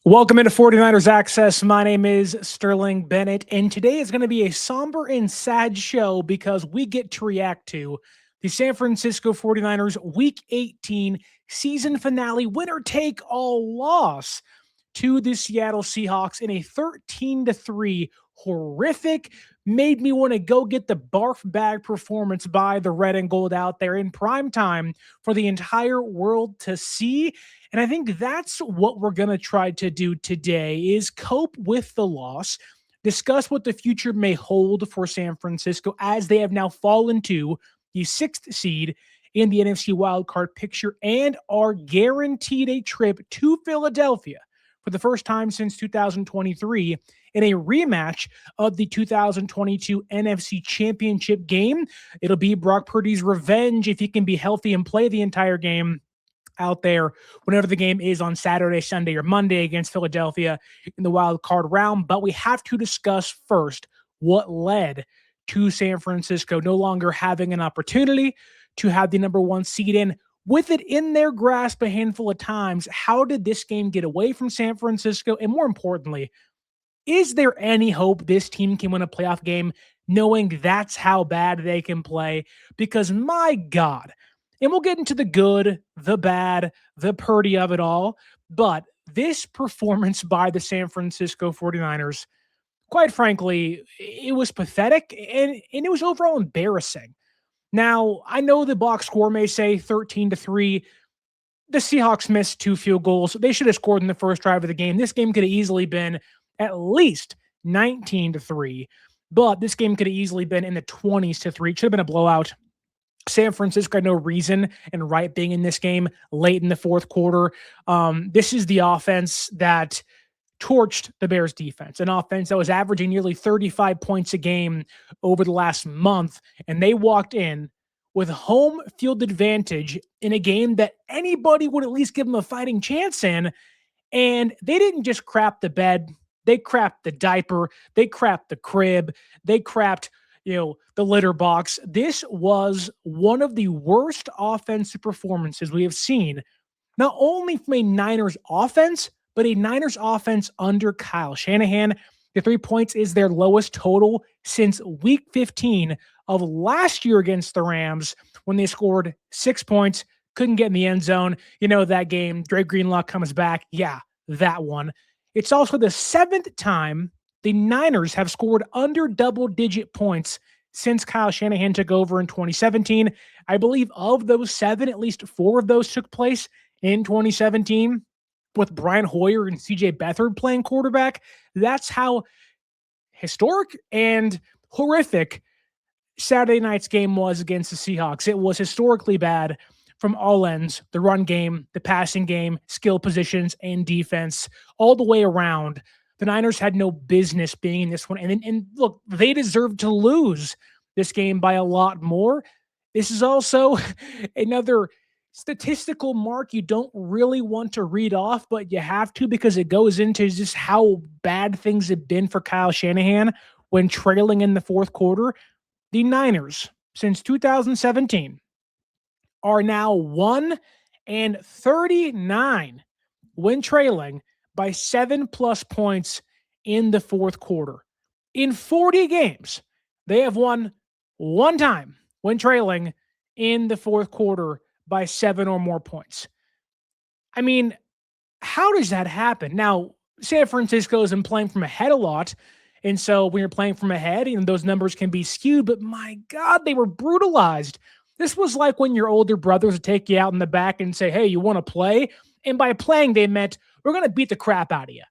Welcome into 49ers Access. My name is Sterling Bennett, and today is going to be a somber and sad show because we get to react to the San Francisco 49ers Week 18 season finale winner-take-all loss to the Seattle Seahawks in a 13-3 horrific, made me want to go get the barf bag performance by the red and gold out there in prime time for the entire world to see. And I think that's what we're going to try to do today is cope with the loss, discuss what the future may hold for San Francisco as they have now fallen to the 6th seed in the NFC wildcard picture and are guaranteed a trip to Philadelphia for the first time since 2023 in a rematch of the 2022 NFC Championship game. It'll be Brock Purdy's revenge if he can be healthy and play the entire game out there whenever the game is on Saturday, Sunday, or Monday against Philadelphia in the wild card round. But we have to discuss first what led to San Francisco no longer having an opportunity to have the number 1 seed in. With it in their grasp a handful of times, how did this game get away from San Francisco? And more importantly, is there any hope this team can win a playoff game knowing that's how bad they can play? Because my God, and we'll get into the good, the bad, the Purdy of it all, but this performance by the San Francisco 49ers, quite frankly, it was pathetic and it was overall embarrassing. Now, I know the box score may say 13-3. The Seahawks missed 2 field goals. They should have scored in the first drive of the game. This game could have easily been at least 19-3, but this game could have easily been in the 20s to 3. It should have been a blowout. San Francisco had no reason and right being in this game late in the fourth quarter. This is the offense that torched the Bears defense, an offense that was averaging nearly 35 points a game over the last month. And they walked in with home field advantage in a game that anybody would at least give them a fighting chance in. And they didn't just crap the bed. They crapped the diaper. They crapped the crib. They crapped the litter box. This was one of the worst offensive performances we have seen, not only from a Niners offense, but a Niners offense under Kyle Shanahan. The 3 points is their lowest total since week 15 of last year against the Rams when they scored 6 points, couldn't get in the end zone. You know that game, Dre Greenlaw comes back. Yeah, that one. It's also the 7th time the Niners have scored under double-digit points since Kyle Shanahan took over in 2017. I believe of those 7, at least 4 of those took place in 2017 with Brian Hoyer and CJ Beathard playing quarterback. That's how historic and horrific Saturday night's game was against the Seahawks. It was historically bad from all ends, the run game, the passing game, skill positions, and defense, all the way around. The Niners had no business being in this one. And look, they deserved to lose this game by a lot more. This is also another statistical mark you don't really want to read off, but you have to because it goes into just how bad things have been for Kyle Shanahan when trailing in the fourth quarter. The Niners, since 2017, are now 1-39 when trailing by 7+ points in the fourth quarter. In 40 games, they have won 1 time when trailing in the fourth quarter by 7 or more points. I mean, how does that happen? Now, San Francisco has been playing from ahead a lot, and so when you're playing from ahead, those numbers can be skewed, but my God, they were brutalized. This was like when your older brothers would take you out in the back and say, hey, you want to play? And by playing, they meant, we're going to beat the crap out of you.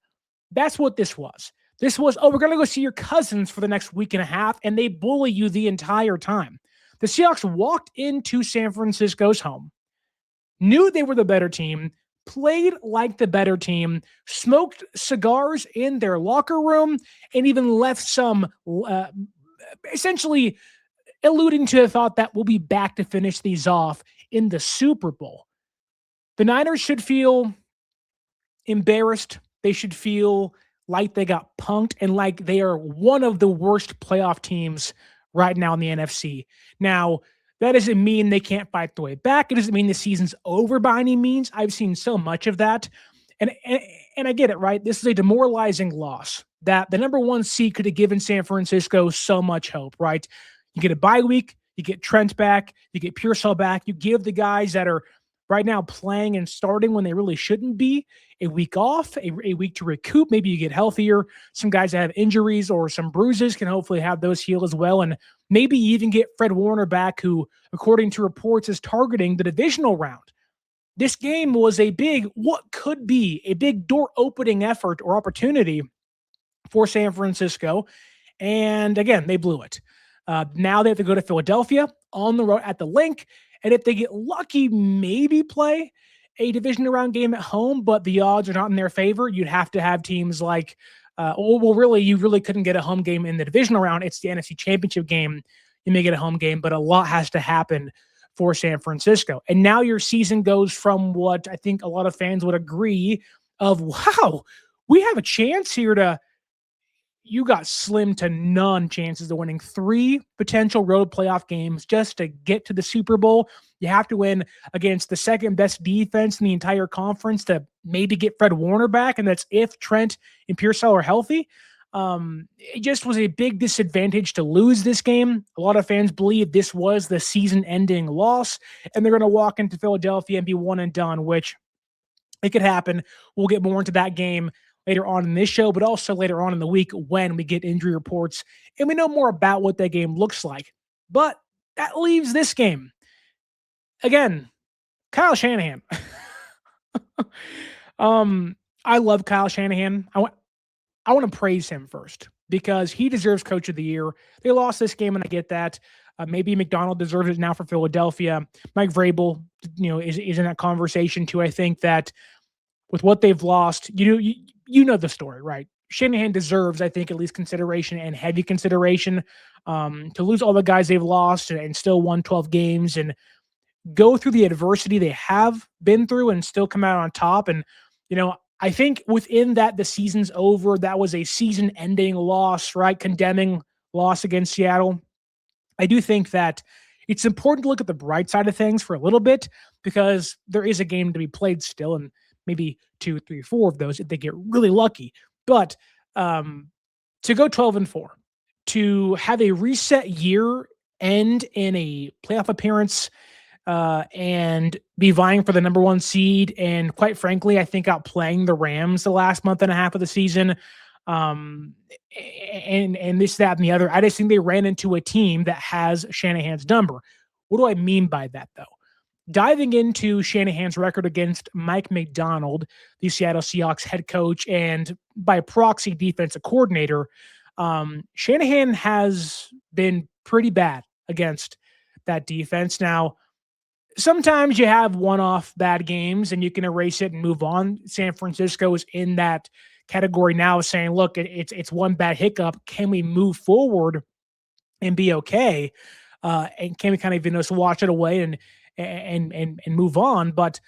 That's what this was. This was, we're going to go see your cousins for the next week and a half, and they bully you the entire time. The Seahawks walked into San Francisco's home, knew they were the better team, played like the better team, smoked cigars in their locker room, and even left some essentially alluding to the thought that we'll be back to finish these off in the Super Bowl. The Niners should feel embarrassed. They should feel like they got punked and like they are one of the worst playoff teams right now in the NFC. Now, that doesn't mean they can't fight the way back. It doesn't mean the season's over by any means. I've seen so much of that. And And I get it, right? This is a demoralizing loss that the number one seed could have given San Francisco so much hope, right? You get a bye week, you get Trent back, you get Pearsall back, you give the guys that are right now playing and starting when they really shouldn't be a week off, a week to recoup. Maybe you get healthier. Some guys that have injuries or some bruises can hopefully have those heal as well. And maybe even get Fred Warner back, who, according to reports, is targeting the divisional round. This game was what could be a big door opening effort or opportunity for San Francisco. And again, they blew it. Now they have to go to Philadelphia on the road at the Link. And if they get lucky, maybe play a division round game at home, but the odds are not in their favor. You'd have to have teams like, really, you really couldn't get a home game in the divisional round. It's the NFC Championship game. You may get a home game, but a lot has to happen for San Francisco. And now your season goes from what I think a lot of fans would agree of, wow, we have a chance here you got slim to none chances of winning 3 potential road playoff games just to get to the Super Bowl. You have to win against the second best defense in the entire conference to maybe get Fred Warner back. And that's if Trent and Pearsall are healthy. It just was a big disadvantage to lose this game. A lot of fans believe this was the season-ending loss, and they're going to walk into Philadelphia and be one and done, which it could happen. We'll get more into that game later on in this show, but also later on in the week when we get injury reports and we know more about what that game looks like. But that leaves this game. Again, Kyle Shanahan. I love Kyle Shanahan. I want to praise him first because he deserves Coach of the Year. They lost this game, and I get that. Maybe Macdonald deserves it now for Philadelphia. Mike Vrabel, is in that conversation too. I think that with what they've lost, you know the story, right? Shanahan deserves, I think, at least consideration and heavy consideration. To lose all the guys they've lost and still won 12 games and go through the adversity they have been through and still come out on top. And, I think within that, the season's over. That was a season-ending loss, right? Condemning loss against Seattle. I do think that it's important to look at the bright side of things for a little bit because there is a game to be played still, and maybe 2, 3, 4 of those if they get really lucky. But to go 12-4, to have a reset year end in a playoff appearance and be vying for the number one seed, and quite frankly, I think outplaying the Rams the last month and a half of the season, and this, that, and the other. I just think they ran into a team that has Shanahan's number. What do I mean by that, though? Diving into Shanahan's record against Mike Macdonald, the Seattle Seahawks head coach and by proxy defensive coordinator, Shanahan has been pretty bad against that defense. Now, sometimes you have one-off bad games and you can erase it and move on. San Francisco is in that category now, saying, look, it's one bad hiccup. Can we move forward and be okay? And can we kind of just watch it away and move on? But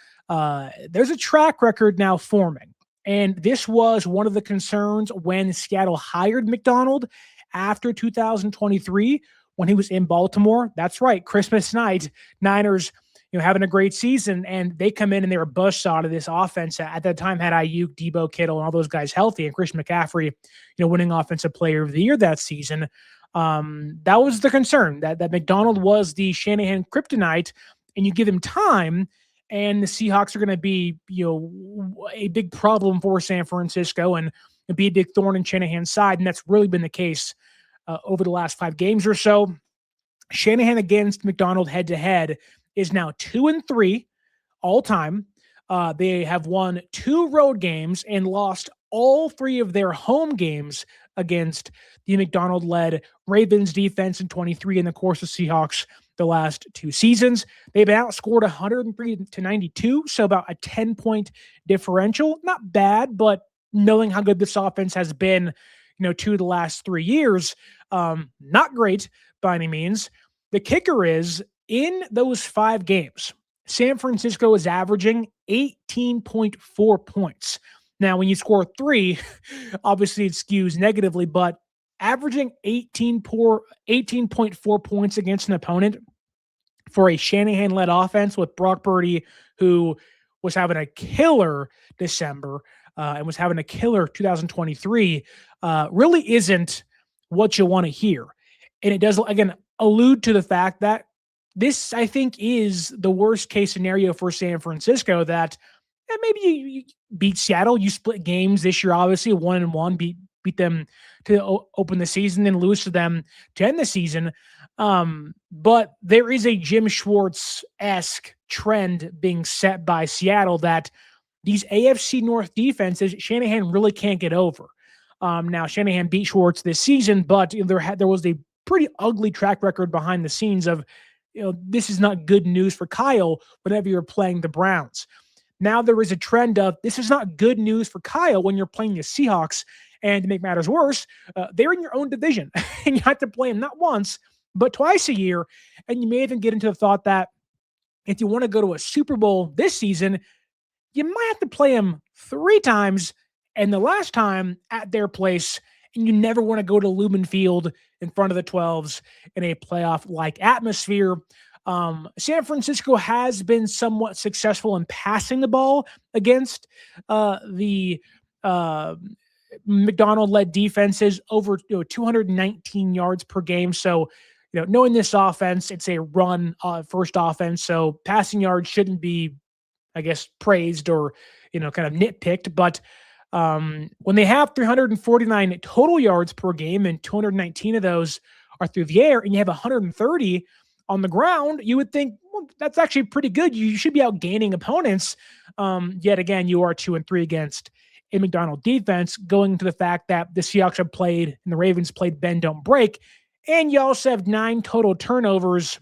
there's a track record now forming. And this was one of the concerns when Seattle hired Macdonald after 2023 when he was in Baltimore. That's right, Christmas night, Niners having a great season, and they come in and they were buzzsawed of this offense. At that time had Ayuk, Debo, Kittle, and all those guys healthy, and Christian McCaffrey, winning Offensive Player of the Year that season. That was the concern, that Macdonald was the Shanahan kryptonite, and you give him time, and the Seahawks are going to be, a big problem for San Francisco and be a big thorn in Shanahan's side, and that's really been the case over the last 5 games or so. Shanahan against Macdonald head-to-head is now 2-3 all time. They have won 2 road games and lost all 3 of their home games against the Macdonald-led Ravens defense in 23 in the course of Seahawks the last 2 seasons. They've been outscored 103-92, so about a 10-point differential. Not bad, but knowing how good this offense has been, 2 of the last 3 years, not great by any means. The kicker is, in those 5 games, San Francisco is averaging 18.4 points. Now, when you score 3, obviously it skews negatively, but averaging 18.4 points against an opponent for a Shanahan-led offense with Brock Purdy, who was having a killer December, and was having a killer 2023, really isn't what you want to hear. And it does, again, allude to the fact that this, I think, is the worst case scenario for San Francisco, that maybe you beat Seattle, you split games this year, obviously 1-1, beat them to open the season and lose to them to end the season. But there is a Jim Schwartz-esque trend being set by Seattle that these AFC North defenses, Shanahan really can't get over. Now, Shanahan beat Schwartz this season, but there was a pretty ugly track record behind the scenes of, this is not good news for Kyle whenever you're playing the Browns. Now there is a trend of, this is not good news for Kyle when you're playing the Seahawks. And to make matters worse, they're in your own division, and you have to play them not once, but twice a year. And you may even get into the thought that if you want to go to a Super Bowl this season, you might have to play them 3 times, and the last time at their place, and you never want to go to Lumen Field in front of the 12s in a playoff-like atmosphere. San Francisco has been somewhat successful in passing the ball against the Macdonald-led defenses, over 219 yards per game. So, knowing this offense, it's a run first offense. So passing yards shouldn't be, I guess, praised or, kind of nitpicked. But when they have 349 total yards per game and 219 of those are through the air, and you have 130 on the ground, you would think, well, that's actually pretty good. You should be outgaining opponents. Yet again, you are 2-3 against a Macdonald defense, going to the fact that the Seahawks have played and the Ravens played bend, don't break. And you also have 9 total turnovers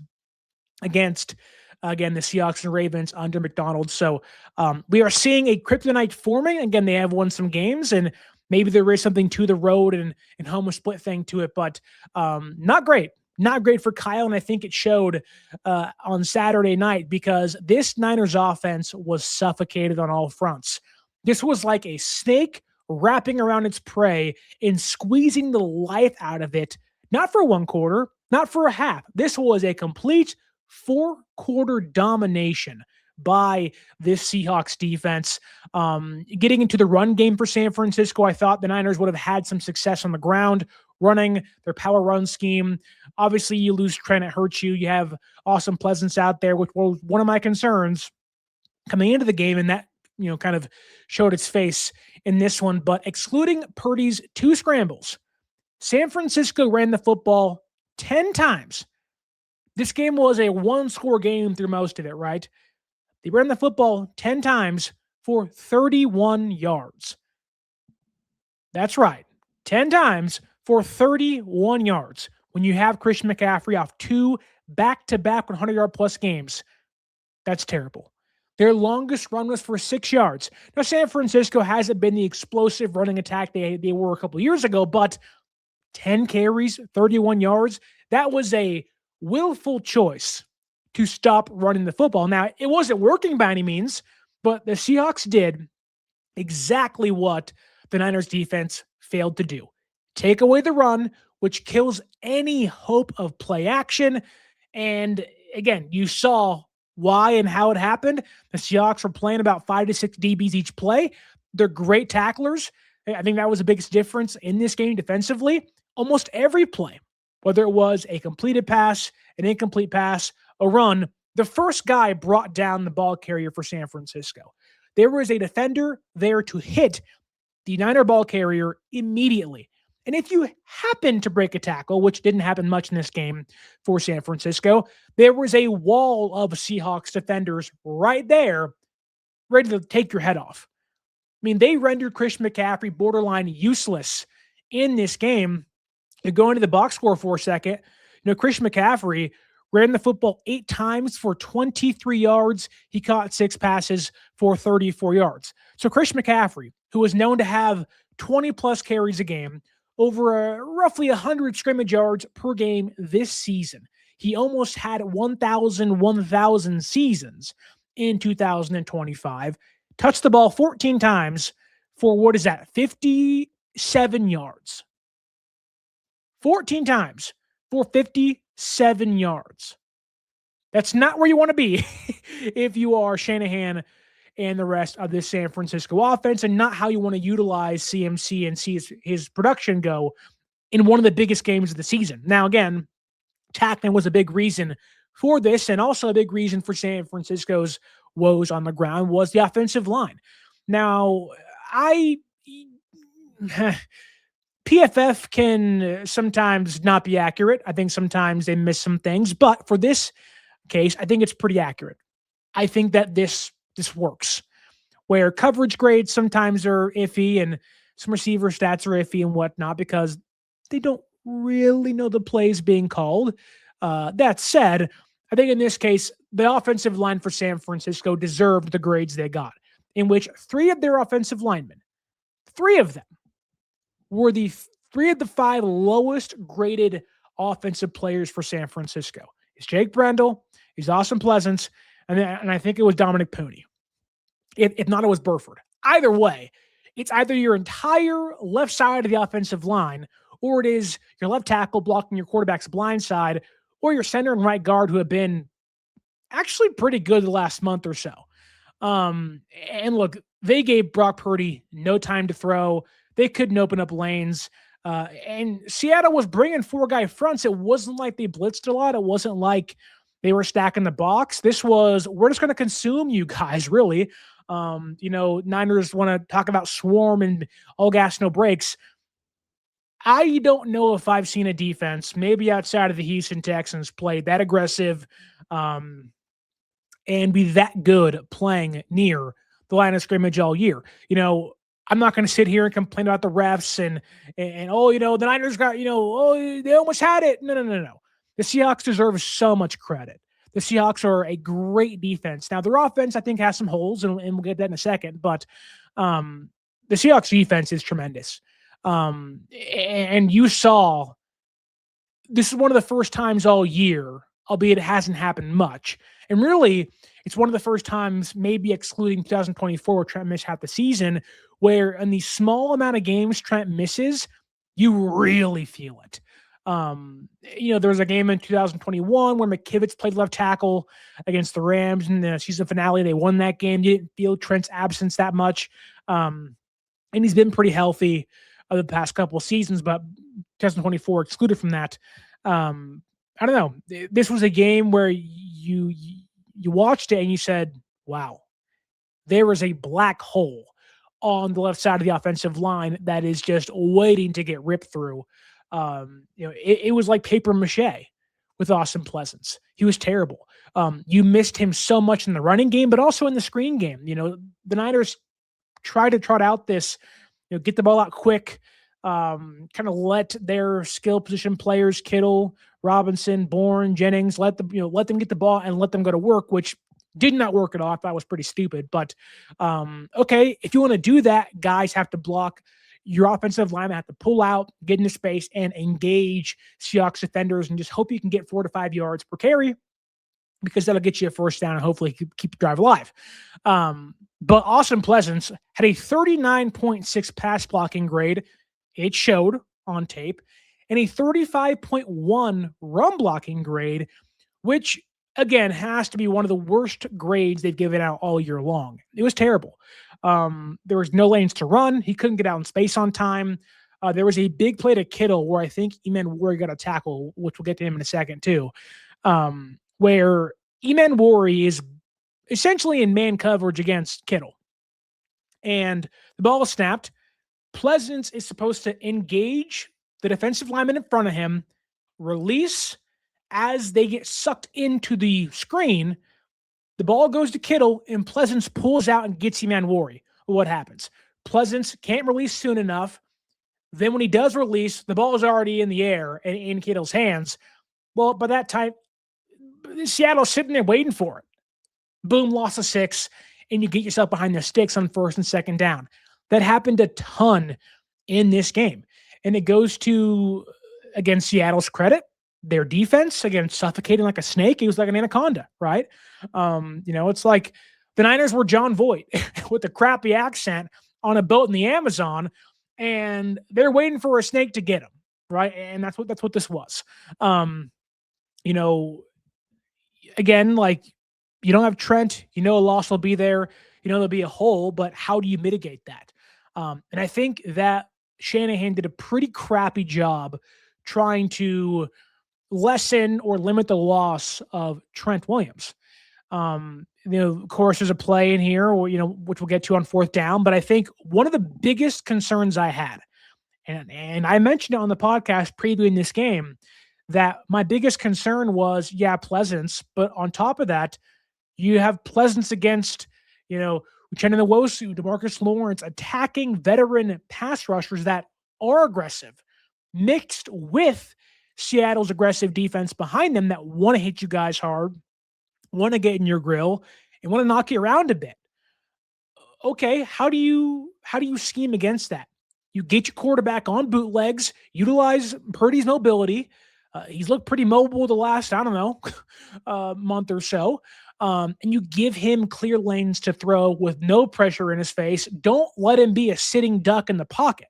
against, again, the Seahawks and Ravens under Macdonald. So we are seeing a kryptonite forming. Again, they have won some games, and maybe there is something to the road and home split thing to it, but not great. Not great for Kyle, and I think it showed on Saturday night, because this Niners offense was suffocated on all fronts. This was like a snake wrapping around its prey and squeezing the life out of it, not for 1 quarter, not for a half. This was a complete 4-quarter domination by this Seahawks defense. Getting into the run game for San Francisco, I thought the Niners would have had some success on the ground, running their power run scheme. Obviously, you lose Trent, it hurts you. You have Awesome Pleasance out there, which was one of my concerns coming into the game, and that kind of showed its face in this one. But excluding Purdy's 2 scrambles, San Francisco ran the football 10 times. This game was a 1-score game through most of it, right? They ran the football 10 times for 31 yards. That's right. 10 times for 31 yards. When you have Christian McCaffrey off 2 back-to-back 100-yard-plus games, that's terrible. Their longest run was for 6 yards. Now, San Francisco hasn't been the explosive running attack they were a couple years ago, but 10 carries, 31 yards, that was a willful choice to stop running the football. Now, it wasn't working by any means, but the Seahawks did exactly what the Niners defense failed to do. Take away the run, which kills any hope of play action. And again, you saw why and how it happened. The Seahawks were playing about 5 to 6 DBs each play. They're great tacklers. I think that was the biggest difference in this game defensively. Almost every play, whether it was a completed pass, an incomplete pass, a run, the first guy brought down the ball carrier for San Francisco. There was a defender there to hit the Niner ball carrier immediately. And if you happen to break a tackle, which didn't happen much in this game for San Francisco, there was a wall of Seahawks defenders right there ready to take your head off. I mean, they rendered Christian McCaffrey borderline useless in this game. You go into the box score for a second. Christian McCaffrey ran the football 8 times for 23 yards. He caught 6 passes for 34 yards. So Christian McCaffrey, who was known to have 20-plus carries a game, over roughly 100 scrimmage yards per game this season. He almost had 1,000 seasons in 2025. Touched the ball 14 times for, 57 yards. 14 times for 57 yards. That's not where you want to be if you are Shanahan and the rest of this San Francisco offense, and not how you want to utilize CMC and see his production go in one of the biggest games of the season. Now, again, tackling was a big reason for this, and also a big reason for San Francisco's woes on the ground was the offensive line. Now, PFF can sometimes not be accurate. I think sometimes they miss some things, but for this case, I think it's pretty accurate. I think that this works, where coverage grades sometimes are iffy and some receiver stats are iffy and whatnot because they don't really know the plays being called. That said, I think in this case, the offensive line for San Francisco deserved the grades they got, in which three of their offensive linemen, three of them, were the three of the five lowest graded offensive players for San Francisco. It's Jake Brendel, it's Austin Pleasance, and I think it was Dominic Pooney. If not, it was Burford. Either way, it's either your entire left side of the offensive line, or it is your left tackle blocking your quarterback's blind side, or your center and right guard who have been actually pretty good the last month or so. And look, they gave Brock Purdy no time to throw. They couldn't open up lanes. And Seattle was bringing four-guy fronts. It wasn't like they blitzed a lot. It wasn't like they were stacking the box. This was, we're just going to consume you guys, really. Niners want to talk about swarm and all gas, no brakes. I don't know if I've seen a defense, maybe outside of the Houston Texans, play that aggressive and be that good playing near the line of scrimmage all year. I'm not going to sit here and complain about the refs and the Niners got, they almost had it. No. The Seahawks deserve so much credit. The Seahawks are a great defense. Now, their offense, I think, has some holes, and we'll get that in a second, but the Seahawks defense is tremendous. And you saw, this is one of the first times all year, albeit it hasn't happened much. And really, it's one of the first times, maybe excluding 2024, where Trent missed half the season, where in the small amount of games Trent misses, you really feel it. There was a game in 2021 where McKivitz played left tackle against the Rams in the season finale. They won that game. You didn't feel Trent's absence that much. And he's been pretty healthy the past couple of seasons, but 2024 excluded from that. I don't know. This was a game where you watched it and you said, wow, there is a black hole on the left side of the offensive line that is just waiting to get ripped through. It was like paper mache with Austin Pleasance. He was terrible. You missed him so much in the running game, but also in the screen game. The Niners try to trot out this, get the ball out quick, kind of let their skill position players, Kittle, Robinson, Bourne, Jennings, let them get the ball and let them go to work, which did not work at all. I thought it was pretty stupid. But okay, if you want to do that, guys have to block. Your offensive linemen have to pull out, get into space, and engage Seahawks defenders and just hope you can get 4 to 5 yards per carry, because that'll get you a first down and hopefully keep the drive alive. But Austin Pleasance had a 39.6 pass blocking grade. It showed on tape, and a 35.1 run blocking grade, which again has to be one of the worst grades they've given out all year long. It was terrible. There was no lanes to run. He couldn't get out in space on time. There was a big play to Kittle where I think Eman got a tackle, which we'll get to him in a second too, where Eman is essentially in man coverage against Kittle. And the ball was snapped. Pleasance is supposed to engage the defensive lineman in front of him, release as they get sucked into the screen. The ball goes to Kittle, and Pleasance pulls out and gets Eman. What happens? Pleasance can't release soon enough. Then when he does release, the ball is already in the air and in Kittle's hands. Well, by that time, Seattle's sitting there waiting for it. Boom, loss of 6, and you get yourself behind the sticks on first and second down. That happened a ton in this game. And it goes to, again, Seattle's credit, their defense, again, suffocating like a snake. He was like an anaconda, right? It's like the Niners were John Voight with a crappy accent on a boat in the Amazon, and they're waiting for a snake to get him, right? And that's what this was. Again, like, you don't have Trent, a loss will be there. there'll be a hole, but how do you mitigate that? And I think that Shanahan did a pretty crappy job trying to lessen or limit the loss of Trent Williams. Of course, there's a play in here, which we'll get to on fourth down. But I think one of the biggest concerns I had, and I mentioned it on the podcast previewing this game, that my biggest concern was, Pleasance. But on top of that, you have Pleasance against, Uchenna Nwosu, DeMarcus Lawrence, attacking veteran pass rushers that are aggressive, mixed with Seattle's aggressive defense behind them that want to hit you guys hard, want to get in your grill, and want to knock you around a bit. Okay, how do you scheme against that? You get your quarterback on bootlegs, utilize Purdy's mobility. He's looked pretty mobile the last, month or so. And you give him clear lanes to throw with no pressure in his face. Don't let him be a sitting duck in the pocket.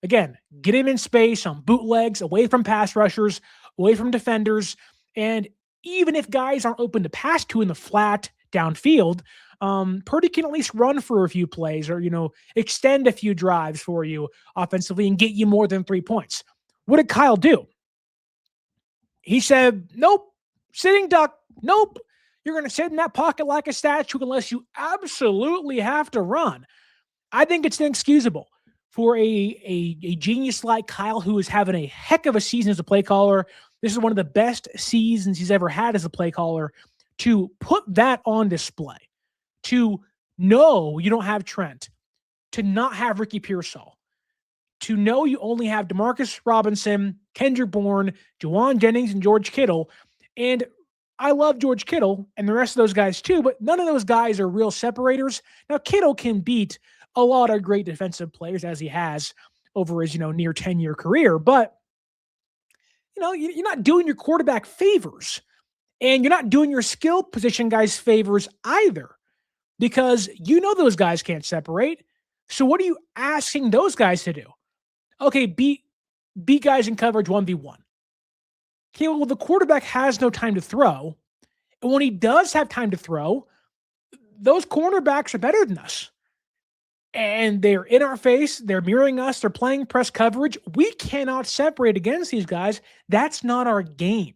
Again, get him in space on bootlegs, away from pass rushers, away from defenders. And even if guys aren't open to pass to in the flat downfield, Purdy can at least run for a few plays or, extend a few drives for you offensively and get you more than 3 points. What did Kyle do? He said, nope, sitting duck, nope. You're going to sit in that pocket like a statue unless you absolutely have to run. I think it's inexcusable for a genius like Kyle, who is having a heck of a season as a play caller. This is one of the best seasons he's ever had as a play caller, to put that on display, to know you don't have Trent, to not have Ricky Pearsall, to know you only have Demarcus Robinson, Kendrick Bourne, Juwan Jennings, and George Kittle. And I love George Kittle and the rest of those guys too, but none of those guys are real separators. Now, Kittle can beat a lot of great defensive players, as he has over his, near 10-year career, but you're not doing your quarterback favors, and you're not doing your skill position guys favors either, because those guys can't separate. So what are you asking those guys to do? Okay, beat guys in coverage 1v1. Okay, well, the quarterback has no time to throw. And when he does have time to throw, those cornerbacks are better than us. And they're in our face. They're mirroring us. They're playing press coverage. We cannot separate against these guys. That's not our game.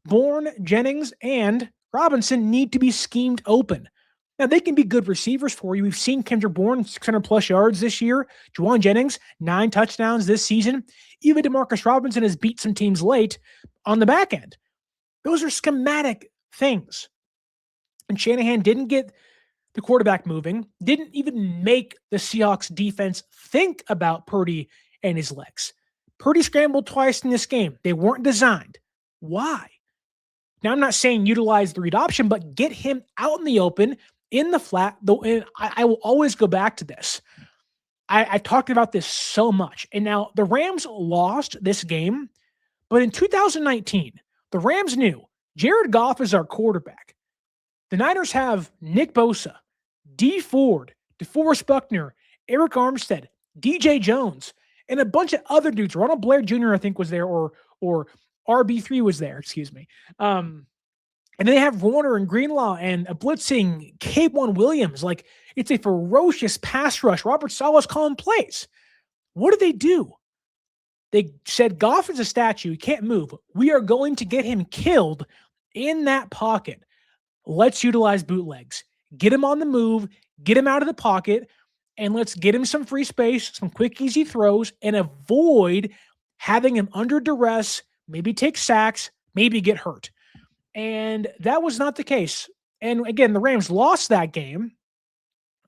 Bourne, Jennings, and Robinson need to be schemed open. Now, they can be good receivers for you. We've seen Kendrick Bourne, 600-plus yards this year. Juwan Jennings, 9 touchdowns this season. Even DeMarcus Robinson has beat some teams late on the back end. Those are schematic things. And Shanahan didn't get the quarterback moving, didn't even make the Seahawks defense think about Purdy and his legs. Purdy scrambled twice in this game. They weren't designed. Why? Now, I'm not saying utilize the read option, but get him out in the open, in the flat, though. And I will always go back to this. I talked about this so much. And now the Rams lost this game, but in 2019, the Rams knew Jared Goff is our quarterback. The Niners have Nick Bosa, D Ford, DeForest Buckner, Eric Armstead, DJ Jones, and a bunch of other dudes. Ronald Blair Jr., I think, was there, or RB3 was there, excuse me. And they have Warner and Greenlaw and a blitzing K1 Williams. Like, it's a ferocious pass rush. Robert Saleh's calling plays. What do? They said, Goff is a statue. He can't move. We are going to get him killed in that pocket. Let's utilize bootlegs. Get him on the move. Get him out of the pocket. And let's get him some free space, some quick, easy throws, and avoid having him under duress, maybe take sacks, maybe get hurt. And that was not the case. And again, the Rams lost that game,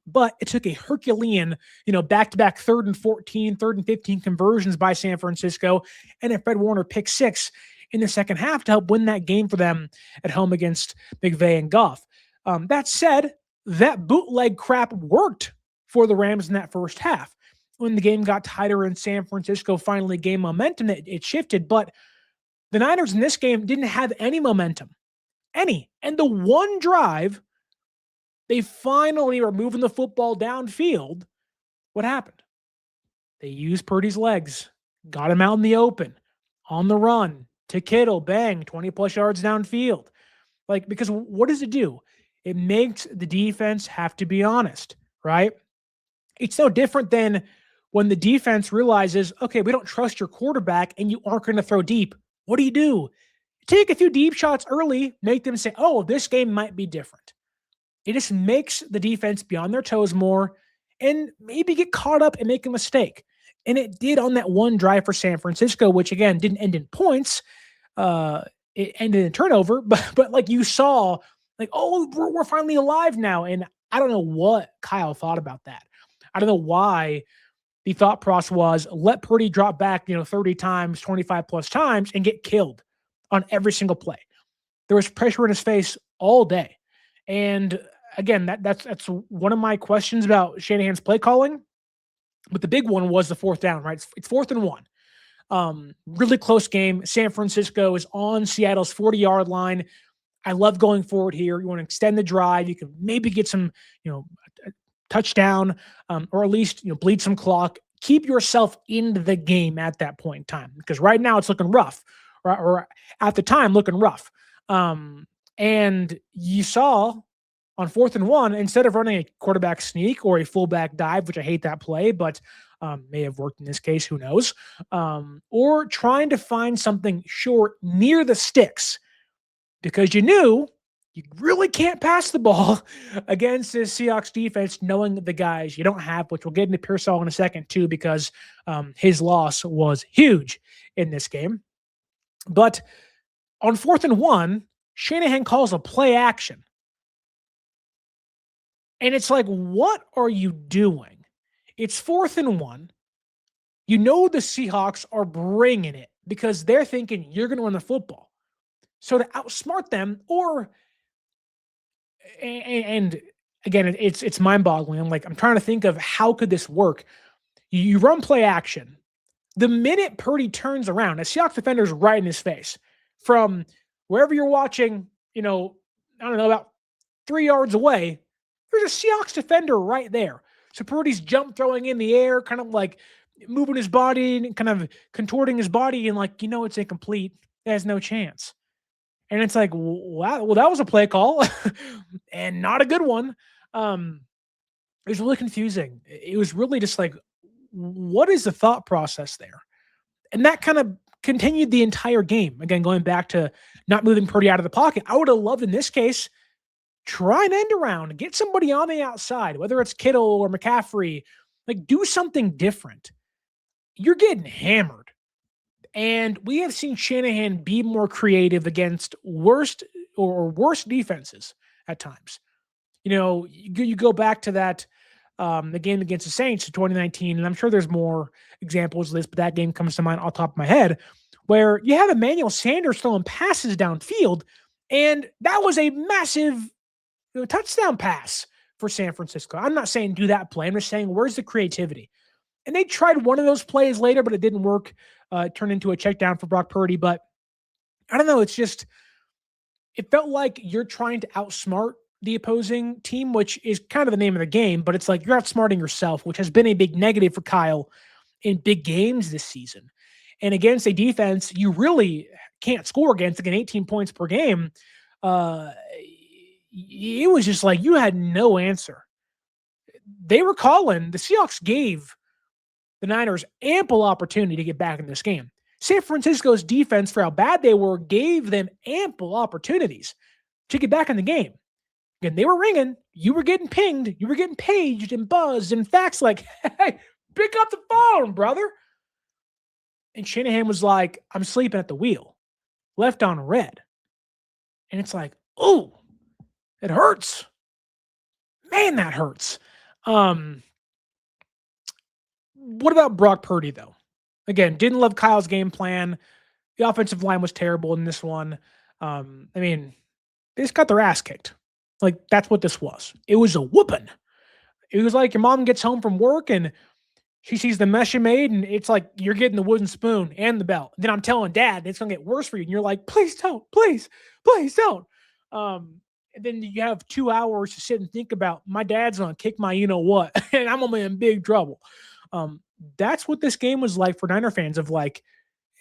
but it took a Herculean, back-to-back 3rd and 14, 3rd and 15 conversions by San Francisco, and a Fred Warner pick 6 in the second half to help win that game for them at home against McVay and Goff. That said, that bootleg crap worked for the Rams in that first half. When the game got tighter and San Francisco finally gained momentum, it shifted, but the Niners in this game didn't have any momentum. Any. And the one drive, they finally were moving the football downfield. What happened? They used Purdy's legs, got him out in the open, on the run, to Kittle, bang, 20-plus yards downfield. Because what does it do? It makes the defense have to be honest, right? It's no different than when the defense realizes, okay, we don't trust your quarterback and you aren't going to throw deep. What do? Take a few deep shots early, make them say, oh, this game might be different. It just makes the defense be on their toes more and maybe get caught up and make a mistake. And it did on that one drive for San Francisco, which again didn't end in points. It ended in turnover, but like you saw, like, oh, we're finally alive now. And I don't know what Kyle thought about that. I don't know why the thought process was let Purdy drop back, 30 times, 25 plus times and get killed on every single play. There was pressure in his face all day. And again, that's one of my questions about Shanahan's play calling. But the big one was the fourth down, right? It's 4th and 1. Really close game. San Francisco is on Seattle's 40-yard line. I love going forward here. You want to extend the drive. You can maybe get some, a touchdown, or at least, bleed some clock. Keep yourself in the game at that point in time, because right now it's looking rough, right? Or at the time looking rough. And you saw on 4th and 1, instead of running a quarterback sneak or a fullback dive, which I hate that play, but may have worked in this case, who knows, or trying to find something short near the sticks, because you knew you really can't pass the ball against this Seahawks defense, knowing the guys you don't have, which we'll get into Pearsall in a second too, because his loss was huge in this game. But on 4th and 1, Shanahan calls a play action. And it's like, what are you doing? It's 4th and 1. You know the Seahawks are bringing it because they're thinking you're going to run the football. So to outsmart them, and again, it's mind-boggling. I'm trying to think of how could this work. You run play action. The minute Purdy turns around, a Seahawks defender's right in his face. From wherever you're watching, I don't know, about 3 yards away, there's a Seahawks defender right there. So Purdy's jump throwing in the air, kind of like moving his body and kind of contorting his body, and it's incomplete. It has no chance. And it's like, wow, well, that was a play call and not a good one. It was really confusing. It was really just like, what is the thought process there? And that kind of continued the entire game. Again, going back to not moving Purdy out of the pocket, I would have loved in this case, try an end around, get somebody on the outside, whether it's Kittle or McCaffrey, do something different. You're getting hammered. And we have seen Shanahan be more creative against worse defenses at times. You go back to that, the game against the Saints in 2019, and I'm sure there's more examples of this, but that game comes to mind off the top of my head, where you have Emmanuel Sanders throwing passes downfield, and that was a massive touchdown pass for San Francisco. I'm not saying do that play. I'm just saying, where's the creativity? And they tried one of those plays later, but it didn't work. It turned into a check down for Brock Purdy. But I don't know. It felt like you're trying to outsmart the opposing team, which is kind of the name of the game, but it's like you're outsmarting yourself, which has been a big negative for Kyle in big games this season. And against a defense you really can't score against, again, 18 points per game, it was just like you had no answer. The Seahawks gave the Niners ample opportunity to get back in this game. San Francisco's defense, for how bad they were, gave them ample opportunities to get back in the game. Again, they were ringing. You were getting pinged. You were getting paged and buzzed and facts like, hey, pick up the phone, brother. And Shanahan was like, I'm sleeping at the wheel. Left on red. And it's like, oh, it hurts. Man, that hurts. What about Brock Purdy, though? Again, didn't love Kyle's game plan. The offensive line was terrible in this one. They just got their ass kicked. That's what this was. It was a whooping. It was like your mom gets home from work and she sees the mess you made, and it's like you're getting the wooden spoon and the belt. Then I'm telling Dad it's going to get worse for you. And you're like, please don't. Please don't. And then you have 2 hours to sit and think about, my dad's going to kick my you-know-what, and I'm going to be in big trouble. That's what this game was like for Niner fans, of hey,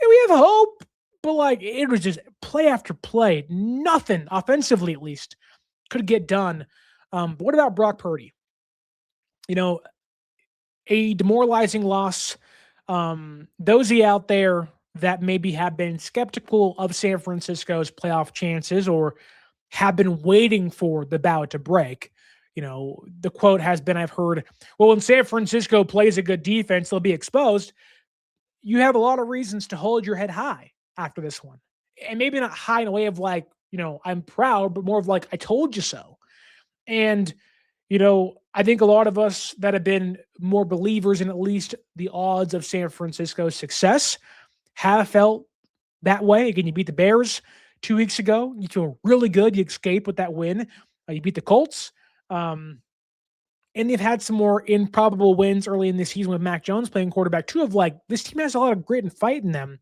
we have hope, but it was just play after play, nothing offensively, at least, could get done. But what about Brock Purdy? You know, a demoralizing loss. Those of you out there that maybe have been skeptical of San Francisco's playoff chances or have been waiting for the bout to break. The quote has been, I've heard, well, when San Francisco plays a good defense, they'll be exposed. You have a lot of reasons to hold your head high after this one. And maybe not high in a way of like, I'm proud, but more of like, I told you so. And, I think a lot of us that have been more believers in at least the odds of San Francisco's success have felt that way. Again, you beat the Bears 2 weeks ago. You feel really good. You escape with that win. You beat the Colts. And they've had some more improbable wins early in this season with Mac Jones playing quarterback too, of like, this team has a lot of grit and fight in them.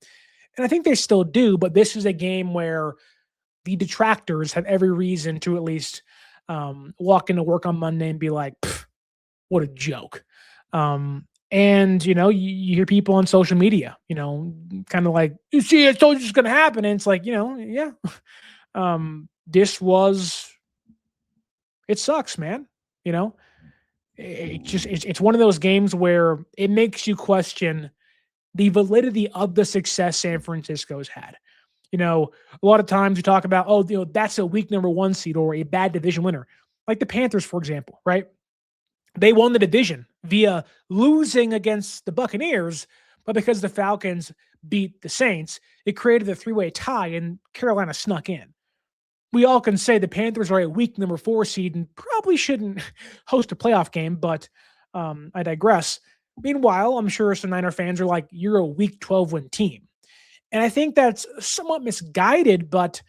And I think they still do, but this is a game where the detractors have every reason to at least walk into work on Monday and be like, what a joke. And, you hear people on social media, kind of like, you see, I told you it's going to happen. And it's like, yeah. It sucks, man. It's one of those games where it makes you question the validity of the success San Francisco's had. A lot of times you talk about, that's a weak number 1 seed or a bad division winner. Like the Panthers, for example, right? They won the division via losing against the Buccaneers, but because the Falcons beat the Saints, it created a 3-way tie and Carolina snuck in. We all can say the Panthers are a weak number 4 seed and probably shouldn't host a playoff game, but I digress. Meanwhile, I'm sure some Niner fans are like, you're a week 12 win team. And I think that's somewhat misguided, but,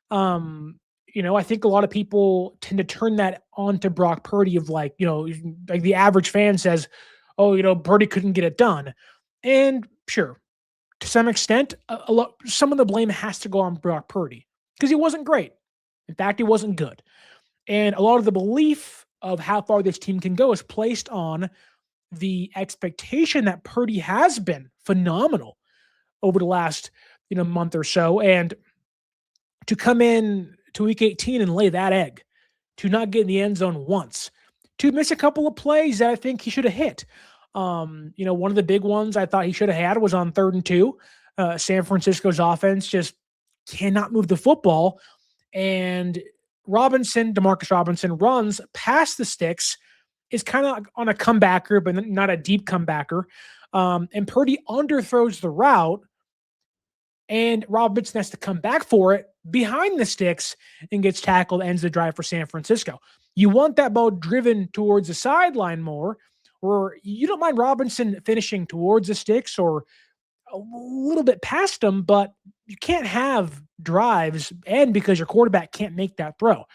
I think a lot of people tend to turn that onto Brock Purdy of like, like the average fan says, oh, Purdy couldn't get it done. And sure, to some extent, some of the blame has to go on Brock Purdy because he wasn't great. In fact, he wasn't good. And a lot of the belief of how far this team can go is placed on the expectation that Purdy has been phenomenal over the last, month or so. And to come in to week 18 and lay that egg, to not get in the end zone once, to miss a couple of plays that I think he should have hit. One of the big ones I thought he should have had was on 3rd and 2. San Francisco's offense just cannot move the football. And Demarcus Robinson runs past the sticks, is kind of on a comebacker, but not a deep comebacker. And Purdy underthrows the route, and Robinson has to come back for it behind the sticks and gets tackled, ends the drive for San Francisco. You want that ball driven towards the sideline more, or you don't mind Robinson finishing towards the sticks or a little bit past them, but you can't have drives and because your quarterback can't make that throw.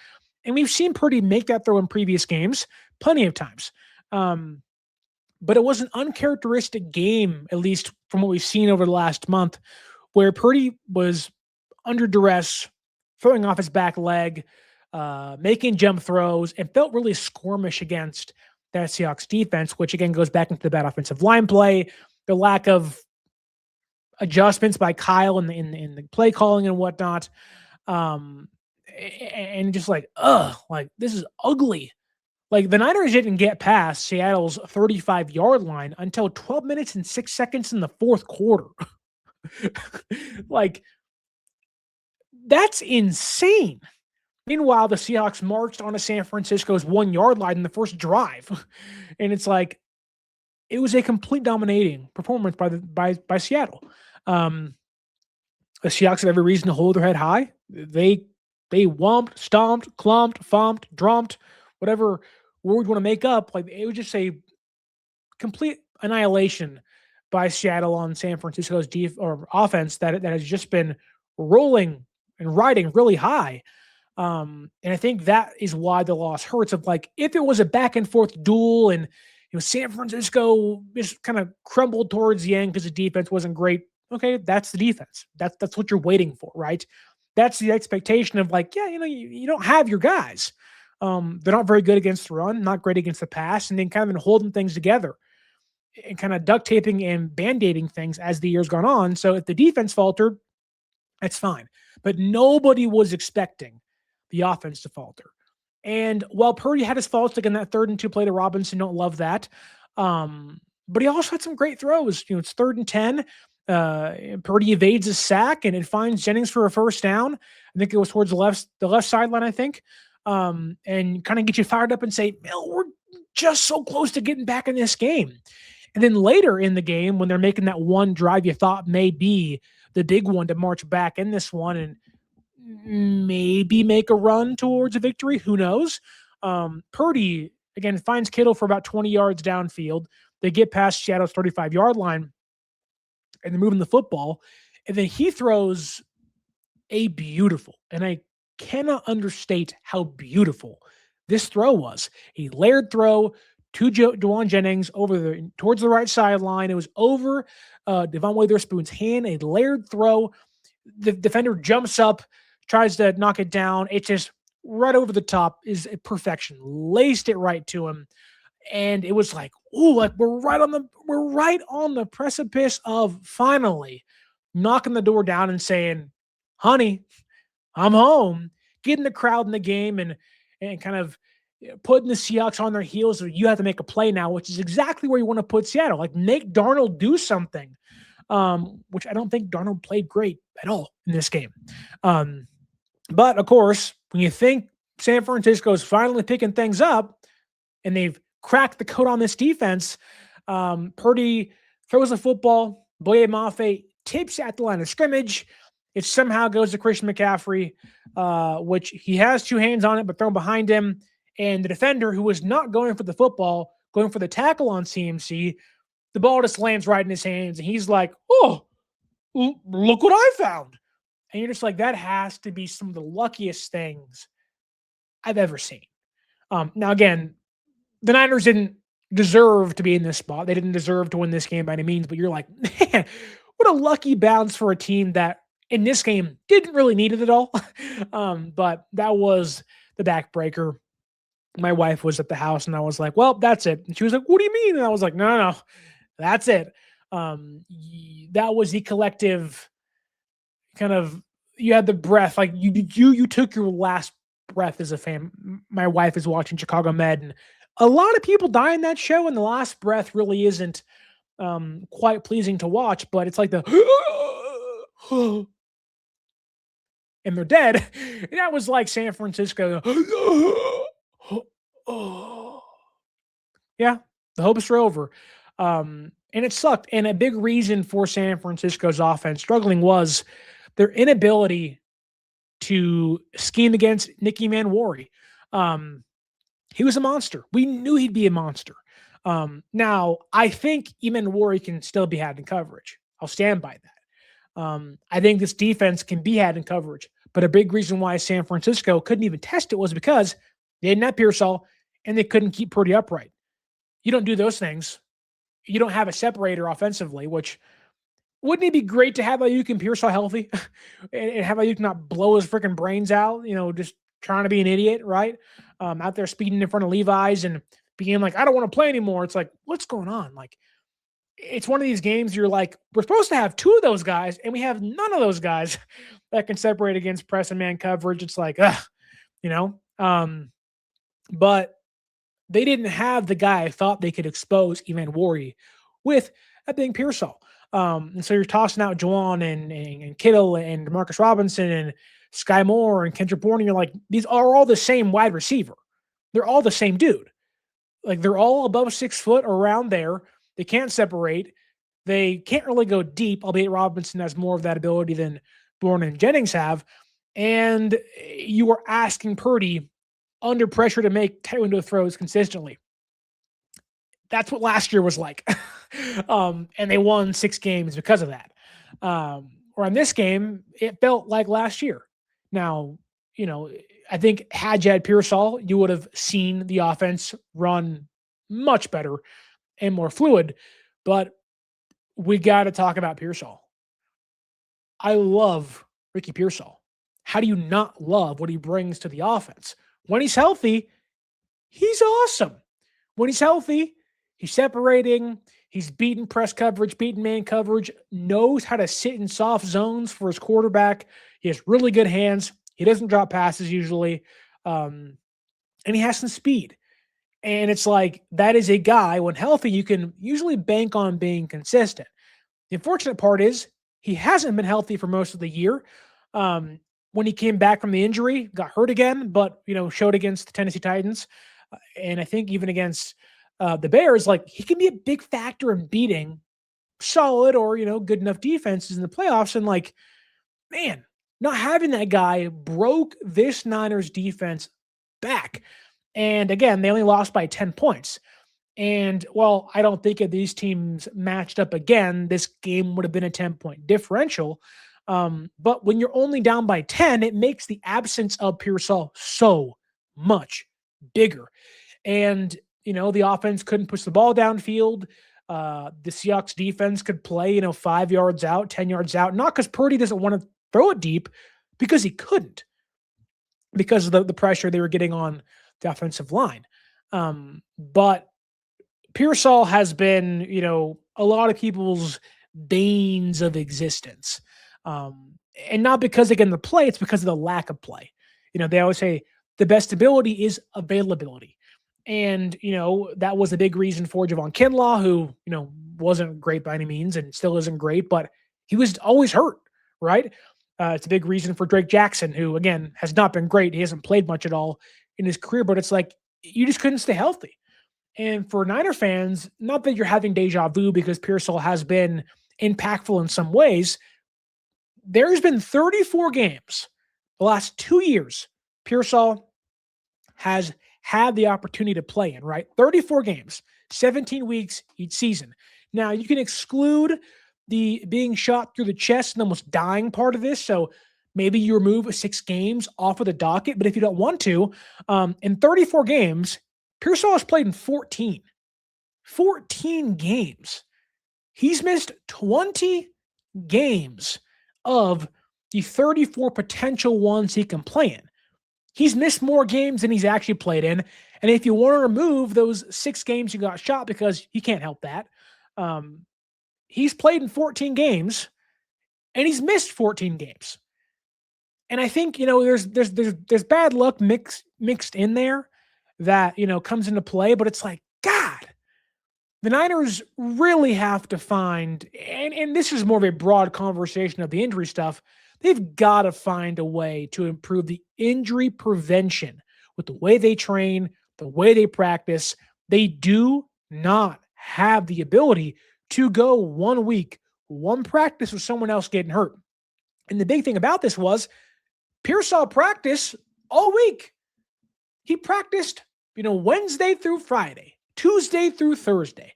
And we've seen Purdy make that throw in previous games plenty of times. But it was an uncharacteristic game, at least from what we've seen over the last month, where Purdy was under duress, throwing off his back leg, making jump throws, and felt really squirmish against that Seahawks defense, which again goes back into the bad offensive line play, the lack of adjustments by Kyle in the play calling and whatnot. And just like, this is ugly. Like the Niners didn't get past Seattle's 35-yard line until 12 minutes and 6 seconds in the fourth quarter. Like, that's insane. Meanwhile, the Seahawks marched onto San Francisco's 1-yard line in the first drive. And it's like, it was a complete dominating performance by Seattle. The Seahawks have every reason to hold their head high. They whumped, stomped, clumped, thumped, drumped, whatever word you want to make up. Like, it was just a complete annihilation by Seattle on San Francisco's offense that has just been rolling and riding really high. And I think that is why the loss hurts. Of like, if it was a back and forth duel and San Francisco just kind of crumbled towards the end because the defense wasn't great. Okay, that's the defense. That's what you're waiting for, right? That's the expectation of like, yeah, you don't have your guys. They're not very good against the run, not great against the pass, and then kind of been holding things together and kind of duct taping and band-aiding things as the year's gone on. So if the defense faltered, that's fine. But nobody was expecting the offense to falter. And while Purdy had his faults, like in that 3rd and 2 play to Robinson, don't love that. But he also had some great throws. It's 3rd and 10. Purdy evades a sack and it finds Jennings for a first down. I think it was towards the left sideline, I think. And kind of get you fired up and say, we're just so close to getting back in this game. And then later in the game, when they're making that one drive you thought may be the big one to march back in this one and maybe make a run towards a victory, who knows? Purdy, again, finds Kittle for about 20 yards downfield. They get past Seattle's 35-yard line, and they're moving the football. And then he throws a beautiful, and I cannot understate how beautiful this throw was. A layered throw to Dwan Jennings towards the right sideline. It was over Devon Witherspoon's hand, a layered throw. The defender jumps up, tries to knock it down. It's just right over the top, is perfection. Laced it right to him. And it was like, we're right on the precipice of finally knocking the door down and saying, honey, I'm home. Getting the crowd in the game and kind of putting the Seahawks on their heels. So you have to make a play now, which is exactly where you want to put Seattle. Like, make Darnold do something, which I don't think Darnold played great at all in this game. But, of course, when you think San Francisco is finally picking things up and they've cracked the code on this defense, Purdy throws the football. Boye Mafe tips at the line of scrimmage. It somehow goes to Christian McCaffrey, which he has 2 hands on it, but thrown behind him. And the defender, who was not going for the football, going for the tackle on CMC, the ball just lands right in his hands. And he's like, look what I found. And you're just like, that has to be some of the luckiest things I've ever seen. Now, again, the Niners didn't deserve to be in this spot. They didn't deserve to win this game by any means. But you're like, man, what a lucky bounce for a team that in this game didn't really need it at all. But that was the backbreaker. My wife was at the house and I was like, well, that's it. And she was like, what do you mean? And I was like, no, that's it. That was the collective kind of, you had the breath, like you took your last breath as a fan. My wife is watching Chicago Med, and a lot of people die in that show, and the last breath really isn't quite pleasing to watch, but it's like the and they're dead. And that was like San Francisco. Yeah, the hopes are over. And it sucked. And a big reason for San Francisco's offense struggling was their inability to scheme against Nicky Manwari. He was a monster. We knew he'd be a monster. Now, I think Manwari can still be had in coverage. I'll stand by that. I think this defense can be had in coverage. But a big reason why San Francisco couldn't even test it was because they didn't have Pearsall and they couldn't keep Purdy upright. You don't do those things. You don't have a separator offensively, which wouldn't it be great to have Ayuk and Pearsall healthy and have Ayuk not blow his freaking brains out, just trying to be an idiot, right? Out there speeding in front of Levi's and being like, I don't want to play anymore. It's like, what's going on? Like, it's one of these games you're like, we're supposed to have 2 of those guys, and we have none of those guys that can separate against press and man coverage. It's like, but they didn't have the guy I thought they could expose Manwari with, that being Pearsall. And so you're tossing out Juwan and Kittle and Marcus Robinson and Sky Moore and Kendrick Bourne. You're like, these are all the same wide receiver. They're all the same dude. Like, they're all above 6 foot or around there. They can't separate. They can't really go deep, albeit Robinson has more of that ability than Bourne and Jennings have. And you are asking Purdy under pressure to make tight window throws consistently. That's what last year was like. And they won 6 games because of that. Or in this game, it felt like last year. Now, I think had you had Pearsall, you would have seen the offense run much better and more fluid. But we got to talk about Pearsall. I love Ricky Pearsall. How do you not love what he brings to the offense? When he's healthy, he's awesome. When he's healthy, he's separating. He's beating press coverage, beating man coverage, knows how to sit in soft zones for his quarterback. He has really good hands. He doesn't drop passes usually. And and he has some speed. And it's like, that is a guy, when healthy, you can usually bank on being consistent. The unfortunate part is he hasn't been healthy for most of the year. When he came back from the injury, got hurt again, but, showed against the Tennessee Titans. And I think even against the Bears, like, he can be a big factor in beating solid or, good enough defenses in the playoffs. And like, man, not having that guy broke this Niners defense back. And again, they only lost by 10 points. And while I don't think if these teams matched up again, this game would have been a 10-point differential. But when you're only down by 10, it makes the absence of Pearsall so much bigger. And, the offense couldn't push the ball downfield. The Seahawks defense could play, 5 yards out, 10 yards out, not because Purdy doesn't want to throw it deep, because he couldn't, because of the pressure they were getting on the offensive line. But Pearsall has been, a lot of people's banes of existence. And not because they get in the play, it's because of the lack of play. They always say the best ability is availability. And, that was a big reason for Javon Kinlaw, who, wasn't great by any means and still isn't great, but he was always hurt, right? It's a big reason for Drake Jackson, who, again, has not been great. He hasn't played much at all in his career, but it's like, you just couldn't stay healthy. And for Niner fans, not that you're having deja vu because Pearsall has been impactful in some ways, there's been 34 games the last 2 years Pearsall has had the opportunity to play in, right? 34 games, 17 weeks each season. Now, you can exclude the being shot through the chest and almost dying part of this. So maybe you remove 6 games off of the docket. But if you don't want to, in 34 games, Pearsall has played in 14 games. He's missed 20 games of the 34 potential ones he can play in. He's missed more games than he's actually played in. And if you want to remove those 6 games you got shot, because he can't help that, he's played in 14 games and he's missed 14 games. And I think, there's bad luck mixed in there that, comes into play, but it's like, God, the Niners really have to find, and this is more of a broad conversation of the injury stuff, they've got to find a way to improve the injury prevention with the way they train, the way they practice. They do not have the ability to go 1 week, 1 practice with someone else getting hurt. And the big thing about this was Pearsall practiced all week. He practiced, Wednesday through Friday, Tuesday through Thursday.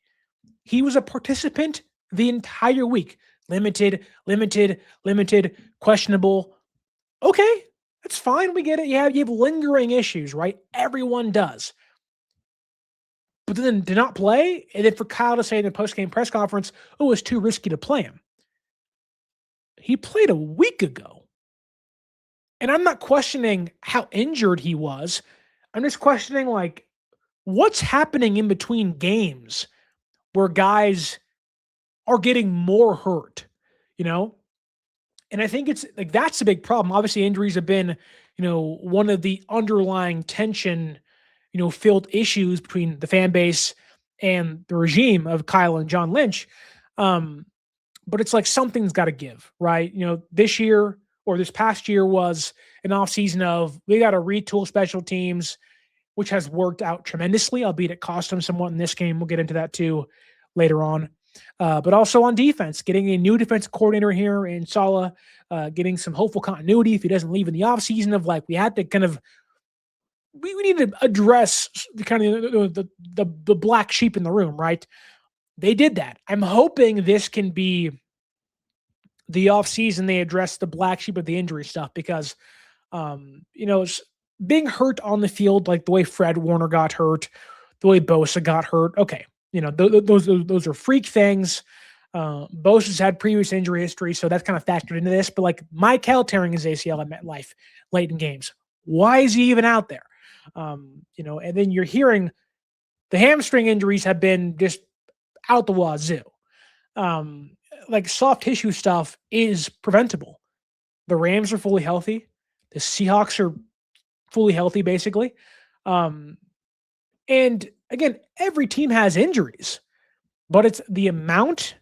He was a participant the entire week. Limited, questionable. Okay, that's fine. We get it. You have lingering issues, right? Everyone does. But then to not play, and then for Kyle to say in the post-game press conference, it was too risky to play him. He played a week ago. And I'm not questioning how injured he was. I'm just questioning, like, what's happening in between games where guys are getting more hurt, And I think it's like, that's a big problem. Obviously, injuries have been, one of the underlying tension, filled issues between the fan base and the regime of Kyle and John Lynch. But it's like, something's got to give, right? This year or this past year was an offseason of, we got to retool special teams, which has worked out tremendously, albeit it cost them somewhat in this game. We'll get into that too later on. But also on defense, getting a new defensive coordinator here in Saleh, getting some hopeful continuity if he doesn't leave in the offseason of, like, we had to kind of, we need to address the kind of the black sheep in the room, right? They did that. I'm hoping this can be the offseason they address the black sheep of the injury stuff, because, being hurt on the field, like the way Fred Warner got hurt, the way Bosa got hurt. Okay. Those are freak things. Bosa's had previous injury history, so that's kind of factored into this. But like Michael tearing his ACL at MetLife late in games, why is he even out there? And then you're hearing the hamstring injuries have been just out the wazoo. Like soft tissue stuff is preventable. The Rams are fully healthy. The Seahawks are fully healthy, basically. And again, every team has injuries, but it's the amount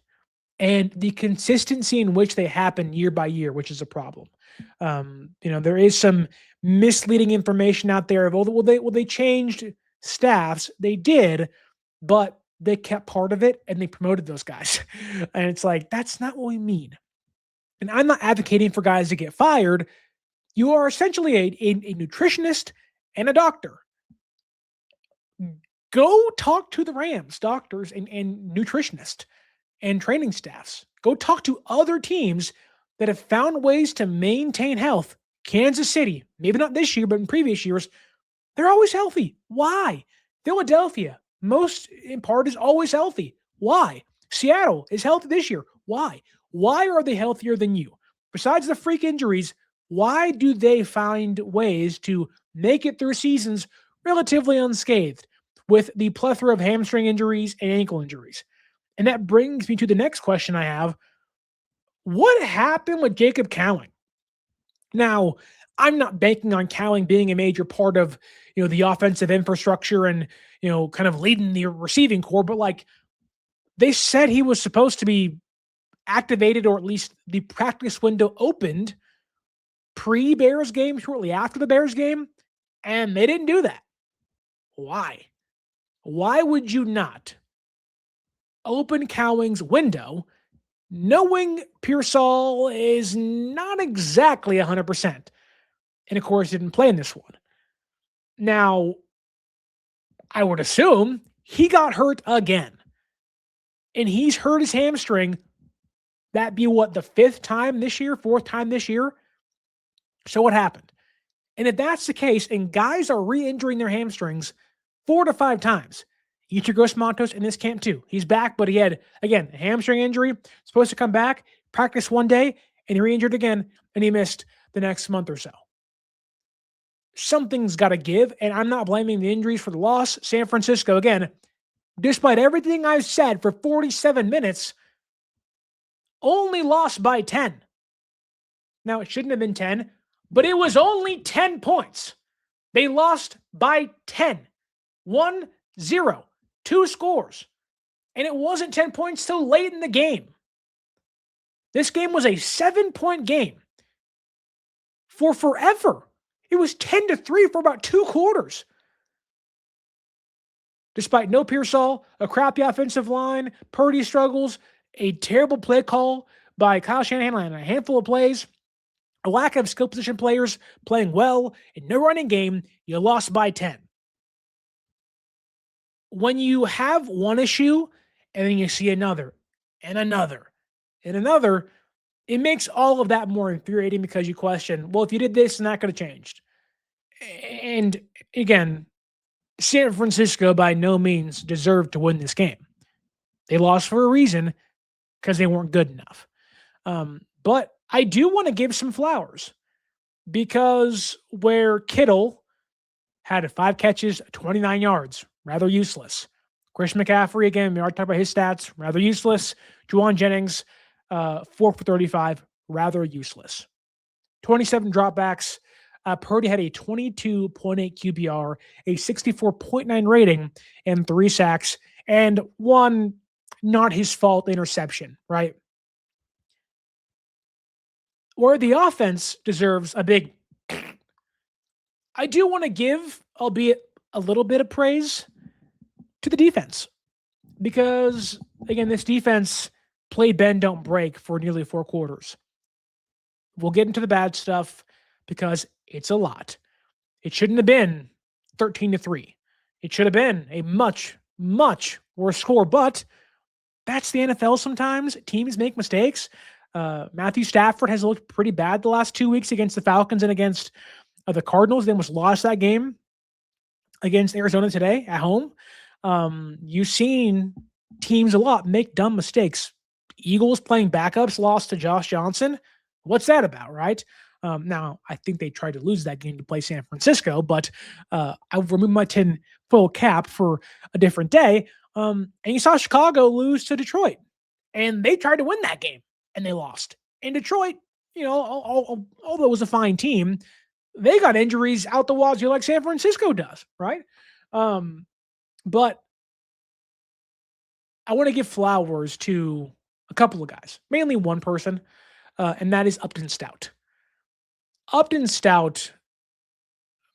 and the consistency in which they happen year by year, which is a problem. There is some misleading information out there of, they changed staffs. They did, but they kept part of it and they promoted those guys. And it's like, that's not what we mean. And I'm not advocating for guys to get fired. You are essentially a nutritionist and a doctor. Go talk to the Rams doctors and nutritionists and training staffs. Go talk to other teams that have found ways to maintain health. Kansas City, maybe not this year, but in previous years, they're always healthy. Why? Philadelphia, most in part, is always healthy. Why? Seattle is healthy this year. Why? Why are they healthier than you? Besides the freak injuries, why do they find ways to make it through seasons relatively unscathed with the plethora of hamstring injuries and ankle injuries? And that brings me to the next question I have. What happened with Jacob Cowing? Now, I'm not banking on Cowing being a major part of, the offensive infrastructure and, kind of leading the receiving core, but like they said he was supposed to be activated, or at least the practice window opened pre-Bears game, shortly after the Bears game, and they didn't do that. Why? Why would you not open Cowing's window knowing Pearsall is not exactly 100%? And of course, didn't play in this one. Now, I would assume he got hurt again. And he's hurt his hamstring. That'd be what, the fourth time this year? So what happened? And if that's the case, and guys are re-injuring their hamstrings 4 to 5 times, Yetur Gross-Matos in this camp too. He's back, but he had, again, a hamstring injury, supposed to come back, practice one day, and he re-injured again, and he missed the next month or so. Something's got to give, and I'm not blaming the injuries for the loss. San Francisco, again, despite everything I've said for 47 minutes, only lost by 10. Now, it shouldn't have been 10, but it was only 10 points. They lost by 10. 1-0. 2 scores. And it wasn't 10 points till late in the game. This game was a 7-point game for forever. It was 10-3 for about 2 quarters. Despite no Pearsall, a crappy offensive line, Purdy struggles, a terrible play call by Kyle Shanahan on a handful of plays, a lack of skill position players playing well, and no running game, you lost by 10. When you have one issue and then you see another and another and another, it makes all of that more infuriating because you question, well, if you did this, then that could have changed. And again, San Francisco by no means deserved to win this game. They lost for a reason because they weren't good enough. But I do want to give some flowers because where Kittle had 5 catches, 29 yards, rather useless. Chris McCaffrey, again, we already talked about his stats, rather useless. Juwan Jennings, 4 for 35, rather useless. 27 dropbacks. Purdy had a 22.8 QBR, a 64.9 rating, and 3 sacks, and 1 not his fault interception, right? Where the offense deserves a big, I do want to give, albeit a little bit of praise, to the defense. Because, again, this defense played bend, don't break for nearly 4 quarters. We'll get into the bad stuff because it's a lot. It shouldn't have been 13-3. It should have been a much, much worse score, but that's the NFL sometimes. Teams make mistakes. Matthew Stafford has looked pretty bad the last 2 weeks against the Falcons and against the Cardinals. They almost lost that game against Arizona today at home. You've seen teams a lot make dumb mistakes. Eagles playing backups lost to Josh Johnson. What's that about, right? Now, I think they tried to lose that game to play San Francisco, but I'll remove my tin-foil cap for a different day. And you saw Chicago lose to Detroit, and they tried to win that game, and they lost. In Detroit, although it was a fine team, They got injuries out the wazoo like San Francisco does, right? But I want to give flowers to a couple of guys, mainly one person, and that is Upton Stout. Upton Stout,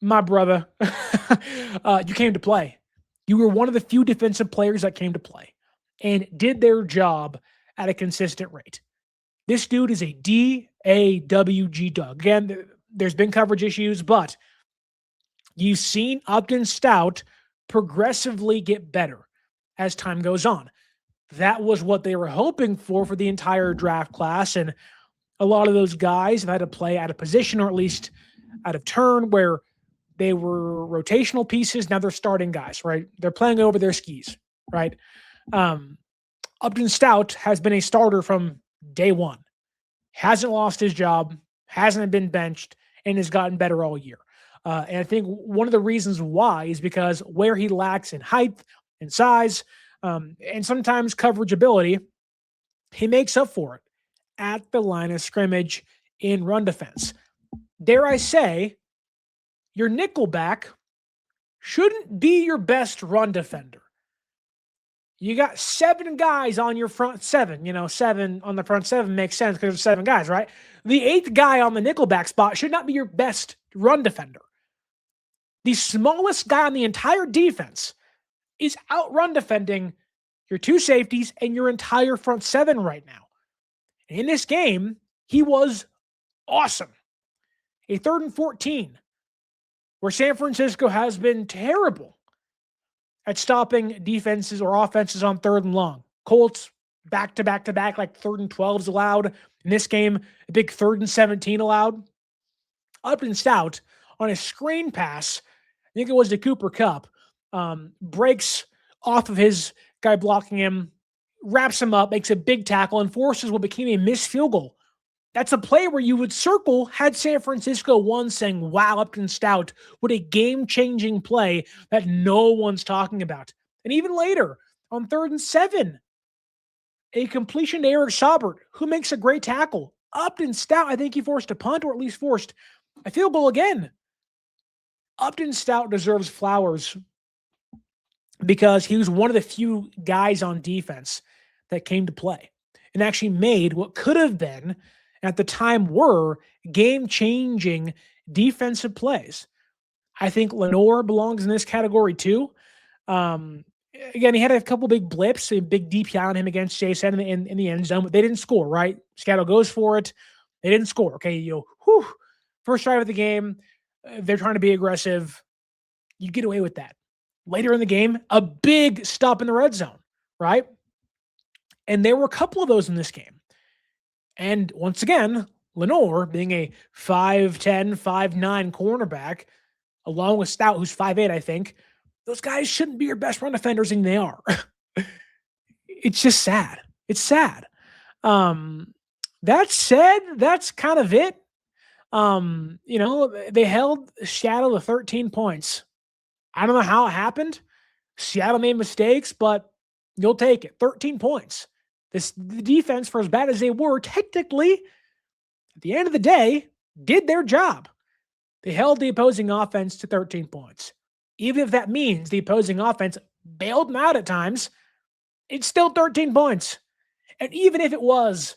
my brother, you came to play. You were one of the few defensive players that came to play and did their job at a consistent rate. This dude is a DAWG dog. Again, there's been coverage issues, but you've seen Upton Stout progressively get better as time goes on. That was what they were hoping for the entire draft class. And a lot of those guys have had to play out of position, or at least out of turn, where they were rotational pieces. Now they're starting guys, right? They're playing over their skis, right? Upton Stout has been a starter from day one. Hasn't lost his job, hasn't been benched, and has gotten better all year. And I think one of the reasons why is because where he lacks in height and size, and sometimes coverage ability, he makes up for it at the line of scrimmage in run defense. Dare I say, your nickelback shouldn't be your best run defender. You got 7 guys on your front 7. 7 on the front 7 makes sense because there's 7 guys, right? The 8th guy on the nickelback spot should not be your best run defender. The smallest guy on the entire defense is out run defending your 2 safeties and your entire front 7 right now. And in this game, he was awesome. A 3rd and 14, where San Francisco has been terrible at stopping defenses or offenses on 3rd and long. Colts back to back, like 3rd and 12s allowed. In this game, a big 3rd and 17 allowed. Upton Stout on a screen pass, I think it was to Cooper Kupp, breaks off of his guy blocking him, wraps him up, makes a big tackle, and forces what became a missed field goal. That's a play where you would circle had San Francisco won, saying, wow, Upton Stout, what a game-changing play that no one's talking about. And even later, on 3rd and 7, a completion to Eric Saubert, who makes a great tackle. Upton Stout, I think he forced a punt, or at least forced a field goal again. Upton Stout deserves flowers because he was one of the few guys on defense that came to play and actually made what could have been, at the time, were game-changing defensive plays. I think Lenoir belongs in this category too. Again, he had a couple big blips, a big DPI on him against Jason in the end zone, but they didn't score, right? Scatto goes for it. They didn't score. Okay, first drive of the game, they're trying to be aggressive. You get away with that. Later in the game, a big stop in the red zone, right? And there were a couple of those in this game. And once again, Lenoir, being a 5'10", 5'9" cornerback, along with Stout, who's 5'8", I think, those guys shouldn't be your best run defenders, and they are. It's just sad. It's sad. That said, that's kind of it. They held Seattle to 13 points. I don't know how it happened. Seattle made mistakes, but you'll take it. 13 points. The defense, for as bad as they were, technically, at the end of the day, did their job. They held the opposing offense to 13 points. Even if that means the opposing offense bailed them out at times, it's still 13 points. And even if it was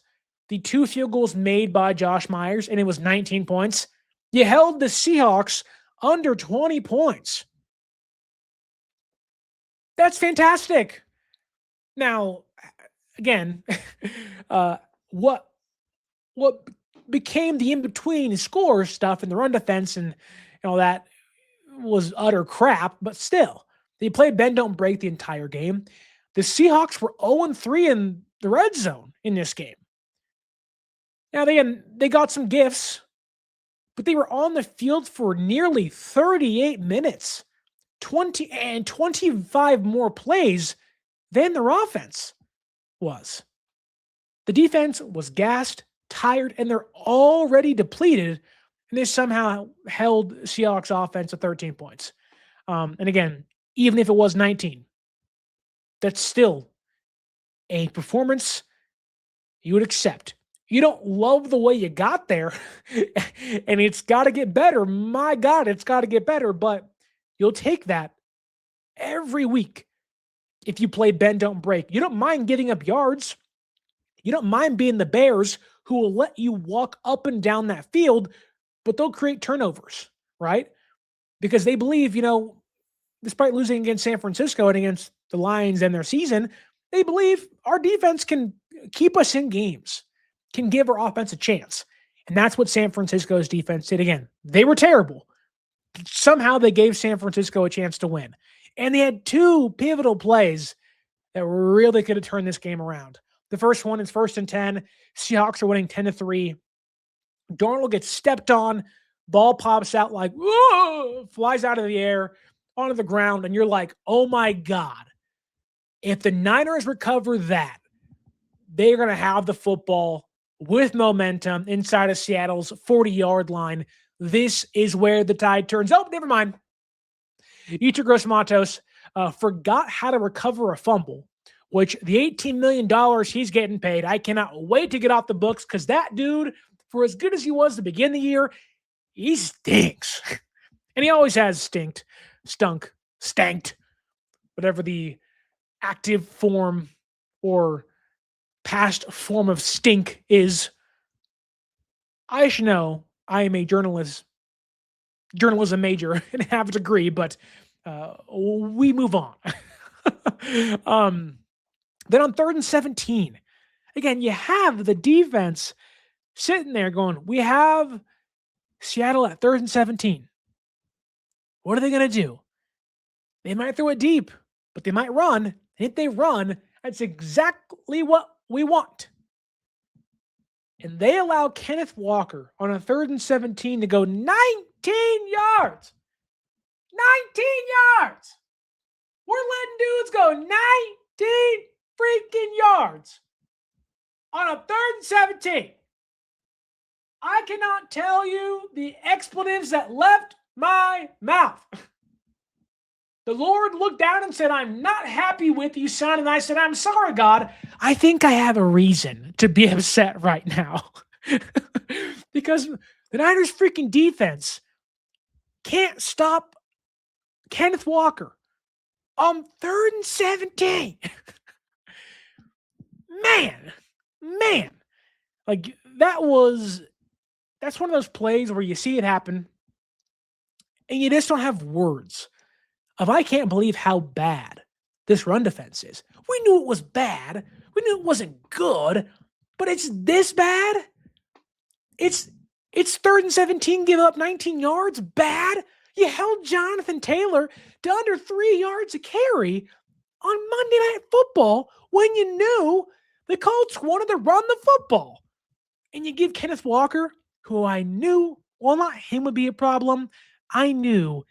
the 2 field goals made by Josh Myers and it was 19 points, you held the Seahawks under 20 points. That's fantastic. Now, again, what became the in-between score stuff in the run defense and all that was utter crap, but still, they played bend don't break the entire game. The Seahawks were 0-3 in the red zone in this game. Now, they got some gifts, but they were on the field for nearly 38 minutes, 25 more plays than their offense was. The defense was gassed, tired, and they're already depleted, and they somehow held Seahawks offense to 13 points. And again, even if it was 19, that's still a performance you would accept You don't love the way you got there, and it's got to get better. My God, it's got to get better, but you'll take that every week if you play bend, don't break. You don't mind giving up yards. You don't mind being the Bears who will let you walk up and down that field, but they'll create turnovers, right? Because they believe, despite losing against San Francisco and against the Lions and their season, they believe our defense can keep us in games, can give our offense a chance. And that's what San Francisco's defense did again. They were terrible. Somehow they gave San Francisco a chance to win. And they had two pivotal plays that really could have turned this game around. The first one is 1st and 10. Seahawks are winning 10-3. Darnold gets stepped on. Ball pops out like, whoa, flies out of the air onto the ground. And you're like, oh my God. If the Niners recover that, they're going to have the football with momentum inside of Seattle's 40-yard line. This is where the tide turns. Oh, never mind. Yetur Gross-Matos forgot how to recover a fumble, which the $18 million he's getting paid, I cannot wait to get off the books because that dude, for as good as he was to begin the year, he stinks. And he always has stanked, whatever the active form or past form of stink is. I should know I am a journalism major and have a degree, but we move on. Then on 3rd and 17, again, you have the defense sitting there going, we have Seattle at 3rd and 17. What are they going to do? They might throw it deep, but they might run. And if they run, that's exactly what we want. And they allow Kenneth Walker on a 3rd and 17 to go 19 yards. 19 yards. We're letting dudes go 19 freaking yards on a 3rd and 17. I cannot tell you the expletives that left my mouth. The Lord looked down and said, I'm not happy with you, son. And I said, I'm sorry, God. I think I have a reason to be upset right now. Because the Niners' freaking defense can't stop Kenneth Walker on 3rd and 17. Man. Like, that's one of those plays where you see it happen and you just don't have words of, I can't believe how bad this run defense is. We knew it was bad. We knew it wasn't good, but it's this bad. It's 3rd and 17, give up 19 yards. Bad. You held Jonathan Taylor to under 3 yards a carry on Monday Night Football when you knew the Colts wanted to run the football. And you give Kenneth Walker, who I knew, well, not him would be a problem. I knew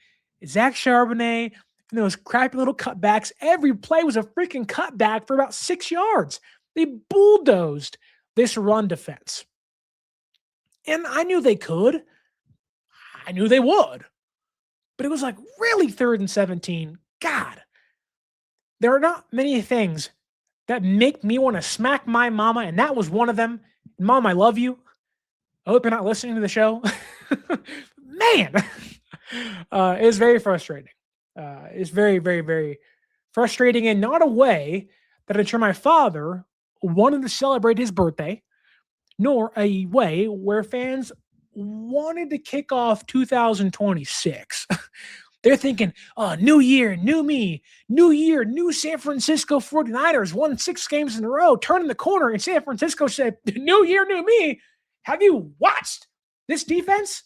Zach Charbonnet, and those crappy little cutbacks. Every play was a freaking cutback for about 6 yards. They bulldozed this run defense. And I knew they could. I knew they would. But it was like, really, 3rd and 17? God. There are not many things that make me want to smack my mama, and that was one of them. Mom, I love you. I hope you're not listening to the show. Man. It was very frustrating. It's very, very, very frustrating, in not a way that I'm sure my father wanted to celebrate his birthday, nor a way where fans wanted to kick off 2026. They're thinking, new year, new me, new year, new San Francisco 49ers, won 6 games in a row, turning the corner, and San Francisco said, new year, new me. Have you watched this defense?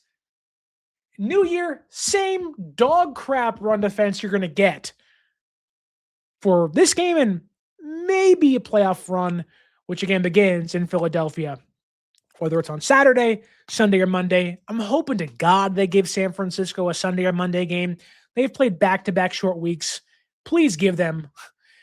New year, same dog crap run defense you're going to get for this game and maybe a playoff run, which again begins in Philadelphia, whether it's on Saturday, Sunday, or Monday. I'm hoping to God they give San Francisco a Sunday or Monday game. They've played back-to-back short weeks. Please give them.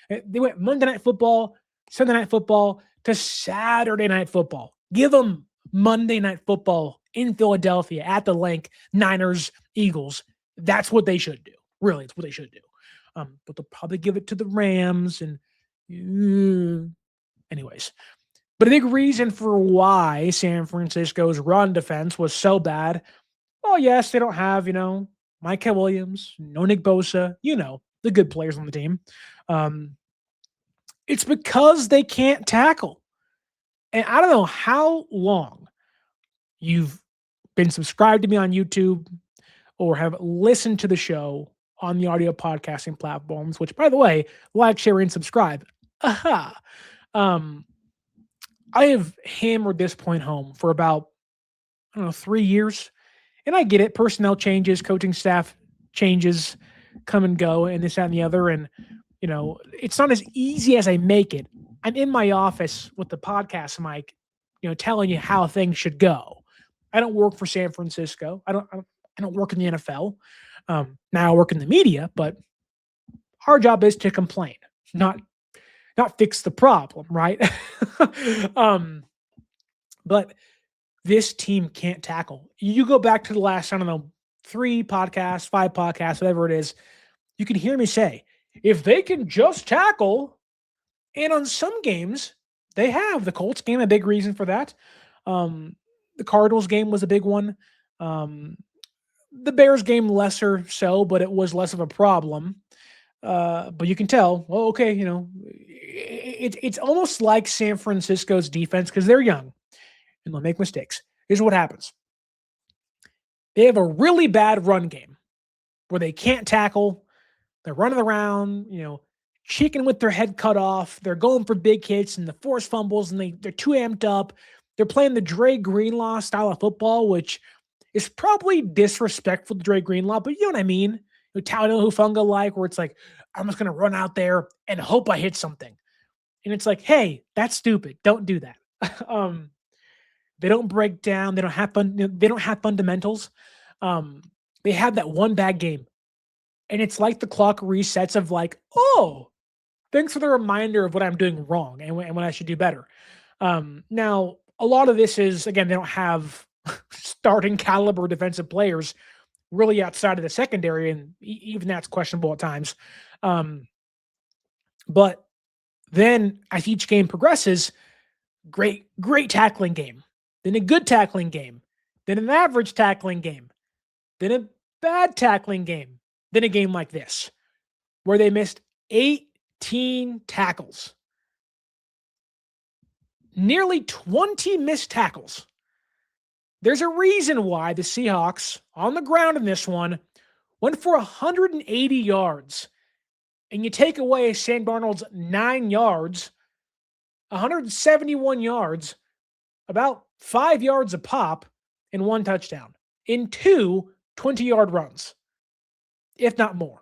They went Monday Night Football, Sunday Night Football, to Saturday Night Football. Give them Monday Night Football in Philadelphia at the Link, Niners, Eagles. That's what they should do. Really, it's what they should do. But they'll probably give it to the Rams. And anyways, But a big reason for why San Francisco's run defense was so bad, well, yes, they don't have, Mike Williams, no Nick Bosa, the good players on the team. It's because they can't tackle. And I don't know how long you've been subscribed to me on YouTube or have listened to the show on the audio podcasting platforms, which, by the way, like, share, and subscribe. Aha. I have hammered this point home for about, 3 years. And I get it. Personnel changes, coaching staff changes come and go, and this, that, and the other. And, it's not as easy as I make it. I'm in my office with the podcast mic, telling you how things should go. I don't work for San Francisco. I don't work in the NFL. Now I work in the media, but our job is to complain, not fix the problem, right? But this team can't tackle. You go back to the last, 3 podcasts, 5 podcasts, whatever it is, you can hear me say, if they can just tackle, and on some games, they have. The Colts game, a big reason for that. The Cardinals game was a big one. The Bears game, lesser so, but it was less of a problem. But you can tell, well, okay, it's almost like San Francisco's defense, because they're young and they'll make mistakes. Here's what happens. They have a really bad run game where they can't tackle. They're running around, chicken with their head cut off. They're going for big hits and the forced fumbles, and they're too amped up. They're playing the Dre Greenlaw style of football, which is probably disrespectful to Dre Greenlaw, but you know what I mean? Talanoa Hufanga where it's like, I'm just going to run out there and hope I hit something. And it's like, hey, that's stupid. Don't do that. They don't break down. They don't have they don't have fundamentals. They have that one bad game. And it's like the clock resets of oh, thanks for the reminder of what I'm doing wrong and what I should do better. Now, a lot of this is, again, they don't have starting caliber defensive players really outside of the secondary, and even that's questionable at times. But then as each game progresses, great tackling game, then a good tackling game, then an average tackling game, then a bad tackling game, then a game like this, where they missed 18 tackles. Nearly 20 missed tackles. There's a reason why the Seahawks, on the ground in this one, went for 180 yards. And you take away Sam Darnold's 9 yards, 171 yards, about 5 yards a pop, and 1 touchdown in 2 20-yard runs, if not more.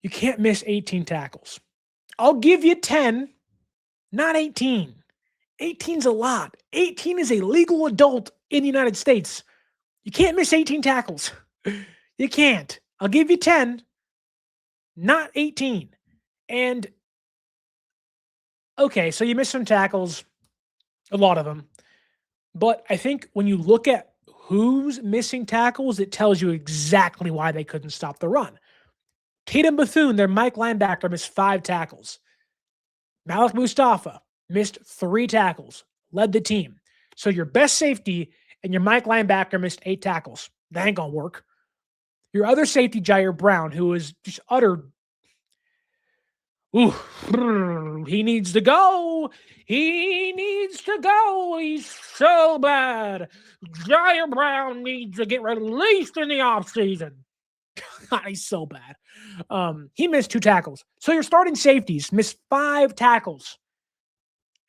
You can't miss 18 tackles. I'll give you 10, not 18. 18's a lot. 18 is a legal adult in the United States. You can't miss 18 tackles. You can't. I'll give you 10, not 18. And, okay, so you missed some tackles, a lot of them. But I think when you look at who's missing tackles, it tells you exactly why they couldn't stop the run. Tatum Bethune, their Mike linebacker, missed 5 tackles. Malik Mustafa missed 3 tackles, led the team. So your best safety and your Mike linebacker missed 8 tackles. That ain't gonna work. Your other safety, Ji'Ayir Brown, who is just utter, he needs to go. He needs to go. He's so bad. Ji'Ayir Brown needs to get released in the offseason. God, he's so bad. He missed 2 tackles. So your starting safeties missed 5 tackles.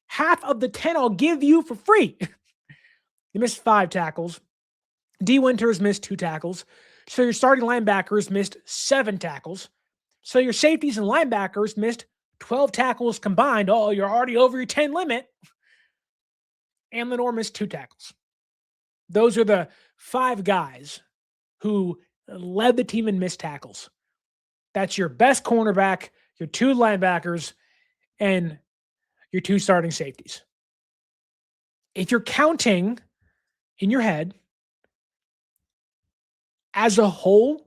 Half of the 10 I'll give you for free. They missed 5 tackles. D. Winters missed 2 tackles. So your starting linebackers missed 7 tackles. So your safeties and linebackers missed 12 tackles combined. Oh, you're already over your 10 limit. And Lenore missed 2 tackles. Those are the 5 guys who led the team in missed tackles. That's your best cornerback, your 2 linebackers, and your 2 starting safeties. If you're counting in your head, as a whole,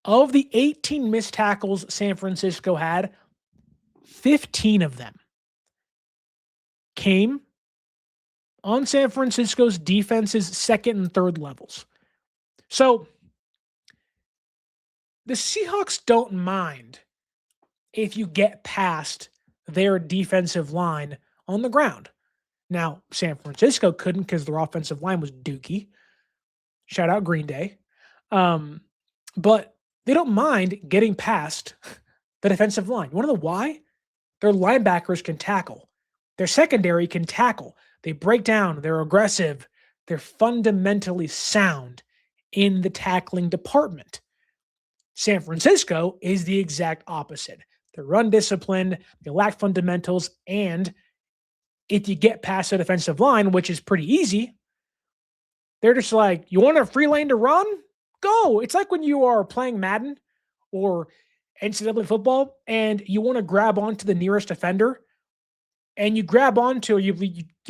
of the 18 missed tackles San Francisco had, 15 of them came on San Francisco's defense's second and third levels. So the Seahawks don't mind if you get past their defensive line on the ground. Now, San Francisco couldn't because their offensive line was dookie. Shout out Green Day. But they don't mind getting past the defensive line. You want to know why? Their linebackers can tackle. Their secondary can tackle. They break down. They're aggressive. They're fundamentally sound in the tackling department. San Francisco is the exact opposite. They're run disciplined. They lack fundamentals. And if you get past the defensive line, which is pretty easy, they're just like, you want a free lane to run? Go. It's like when you are playing Madden or NCAA football and you want to grab onto the nearest defender and you grab onto, you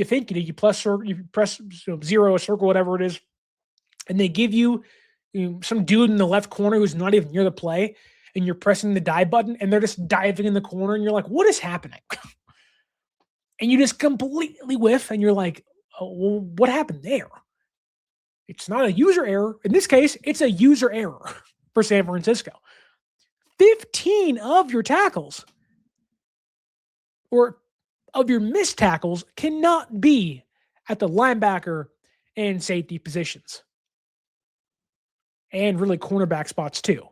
think you press zero, a circle, whatever it is, and they give you some dude in the left corner who's not even near the play, and you're pressing the dive button and they're just diving in the corner and you're like, what is happening? And you just completely whiff and you're like, oh, well, what happened there? It's not a user error. In this case, it's a user error for San Francisco. 15 of your tackles or of your missed tackles cannot be at the linebacker and safety positions. And really cornerback spots too.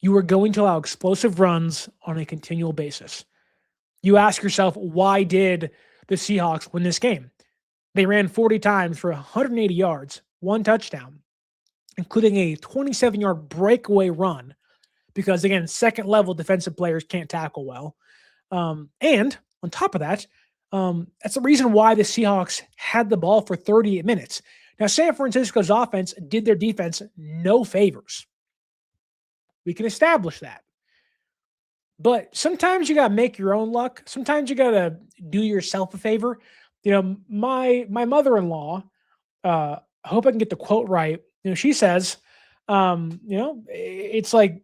You are going to allow explosive runs on a continual basis. You ask yourself, why did the Seahawks win this game? They ran 40 times for 180 yards, 1 touchdown, including a 27-yard breakaway run because, again, second-level defensive players can't tackle well. And on top of that, that's the reason why the Seahawks had the ball for 38 minutes. Now, San Francisco's offense did their defense no favors. We can establish that. But sometimes you got to make your own luck. Sometimes you got to do yourself a favor. You know, my mother-in-law, I hope I can get the quote right. You know, she says, it's like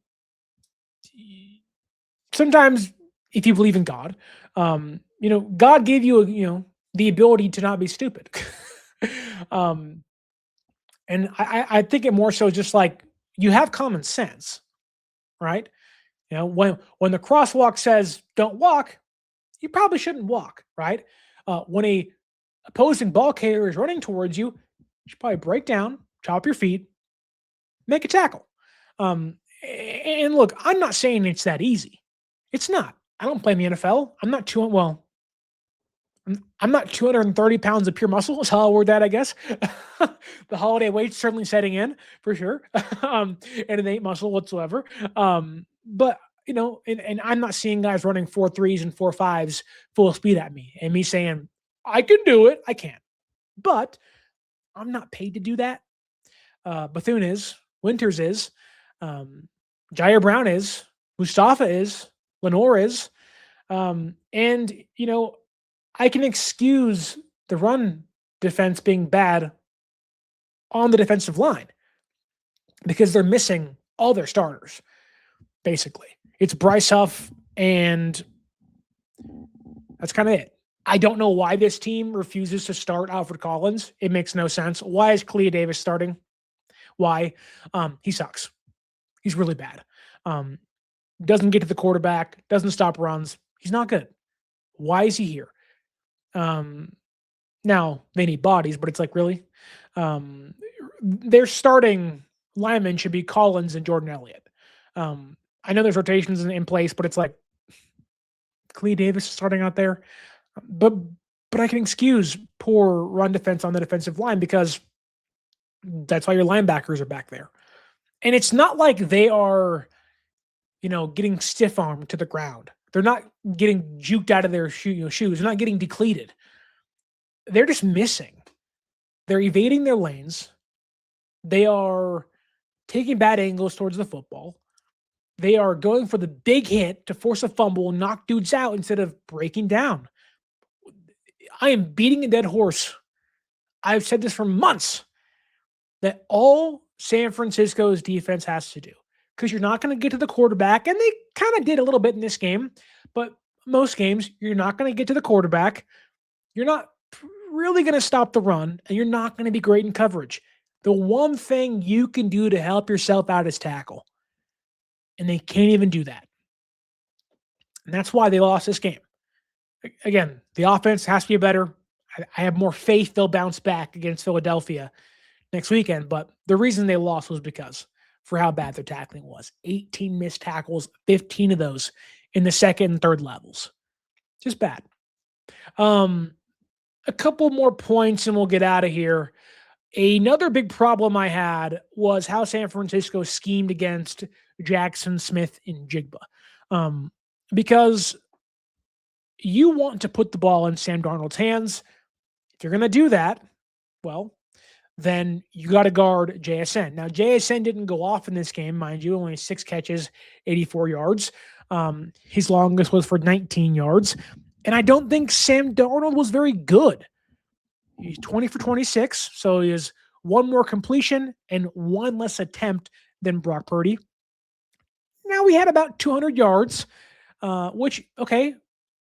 sometimes if you believe in God, God gave you, the ability to not be stupid. And I think it more so just like you have common sense, right? You know, when the crosswalk says don't walk, you probably shouldn't walk, right? When a opposing ball carrier is running towards you, you should probably break down, chop your feet, make a tackle. And look, I'm not saying it's that easy. It's not. I don't play in the NFL. I'm not 230 pounds of pure muscle is how I'll word that, I guess. The holiday weight's certainly setting in for sure. And it ain't muscle whatsoever. But and I'm not seeing guys running 4.3s and 4.5s full speed at me and me saying, I can do it. I can't. But I'm not paid to do that. Bethune is, Winters is, Ji'Ayir Brown is, Mustafa is, Lenore is. I can excuse the run defense being bad on the defensive line because they're missing all their starters, basically. It's Bryce Huff, and that's kind of it. I don't know why this team refuses to start Alfred Collins. It makes no sense. Why is Clea Davis starting? Why? He sucks. He's really bad. Doesn't get to the quarterback, doesn't stop runs. He's not good. Why is he here? Now they need bodies, but it's like, really? Their starting linemen should be Collins and Jordan Elliott. I know there's rotations in place, but it's like Clea Davis is starting out there. But I can excuse poor run defense on the defensive line because that's why your linebackers are back there. And it's not like they are, getting stiff armed to the ground. They're not getting juked out of their shoes. They're not getting depleted. They're just missing. They're evading their lanes. They are taking bad angles towards the football. They are going for the big hit to force a fumble and knock dudes out instead of breaking down. I am beating a dead horse. I've said this for months that all San Francisco's defense has to do, because you're not going to get to the quarterback, and they kind of did a little bit in this game, but most games, you're not going to get to the quarterback. You're not really going to stop the run, and you're not going to be great in coverage. The one thing you can do to help yourself out is tackle. And they can't even do that. And that's why they lost this game. Again, the offense has to be better. I have more faith they'll bounce back against Philadelphia next weekend, but the reason they lost was because for how bad their tackling was. 18 missed tackles, 15 of those in the second and third levels. Just bad. A couple more points and we'll get out of here. Another big problem I had was how San Francisco schemed against Jackson Smith-Njigba. Because you want to put the ball in Sam Darnold's hands. If you're going to do that, well, then you got to guard JSN. Now, JSN didn't go off in this game, mind you, only 6 catches, 84 yards. His longest was for 19 yards. And I don't think Sam Darnold was very good. He's 20 for 26, so he has one more completion and one less attempt than Brock Purdy. Now, we had about 200 yards, which, okay,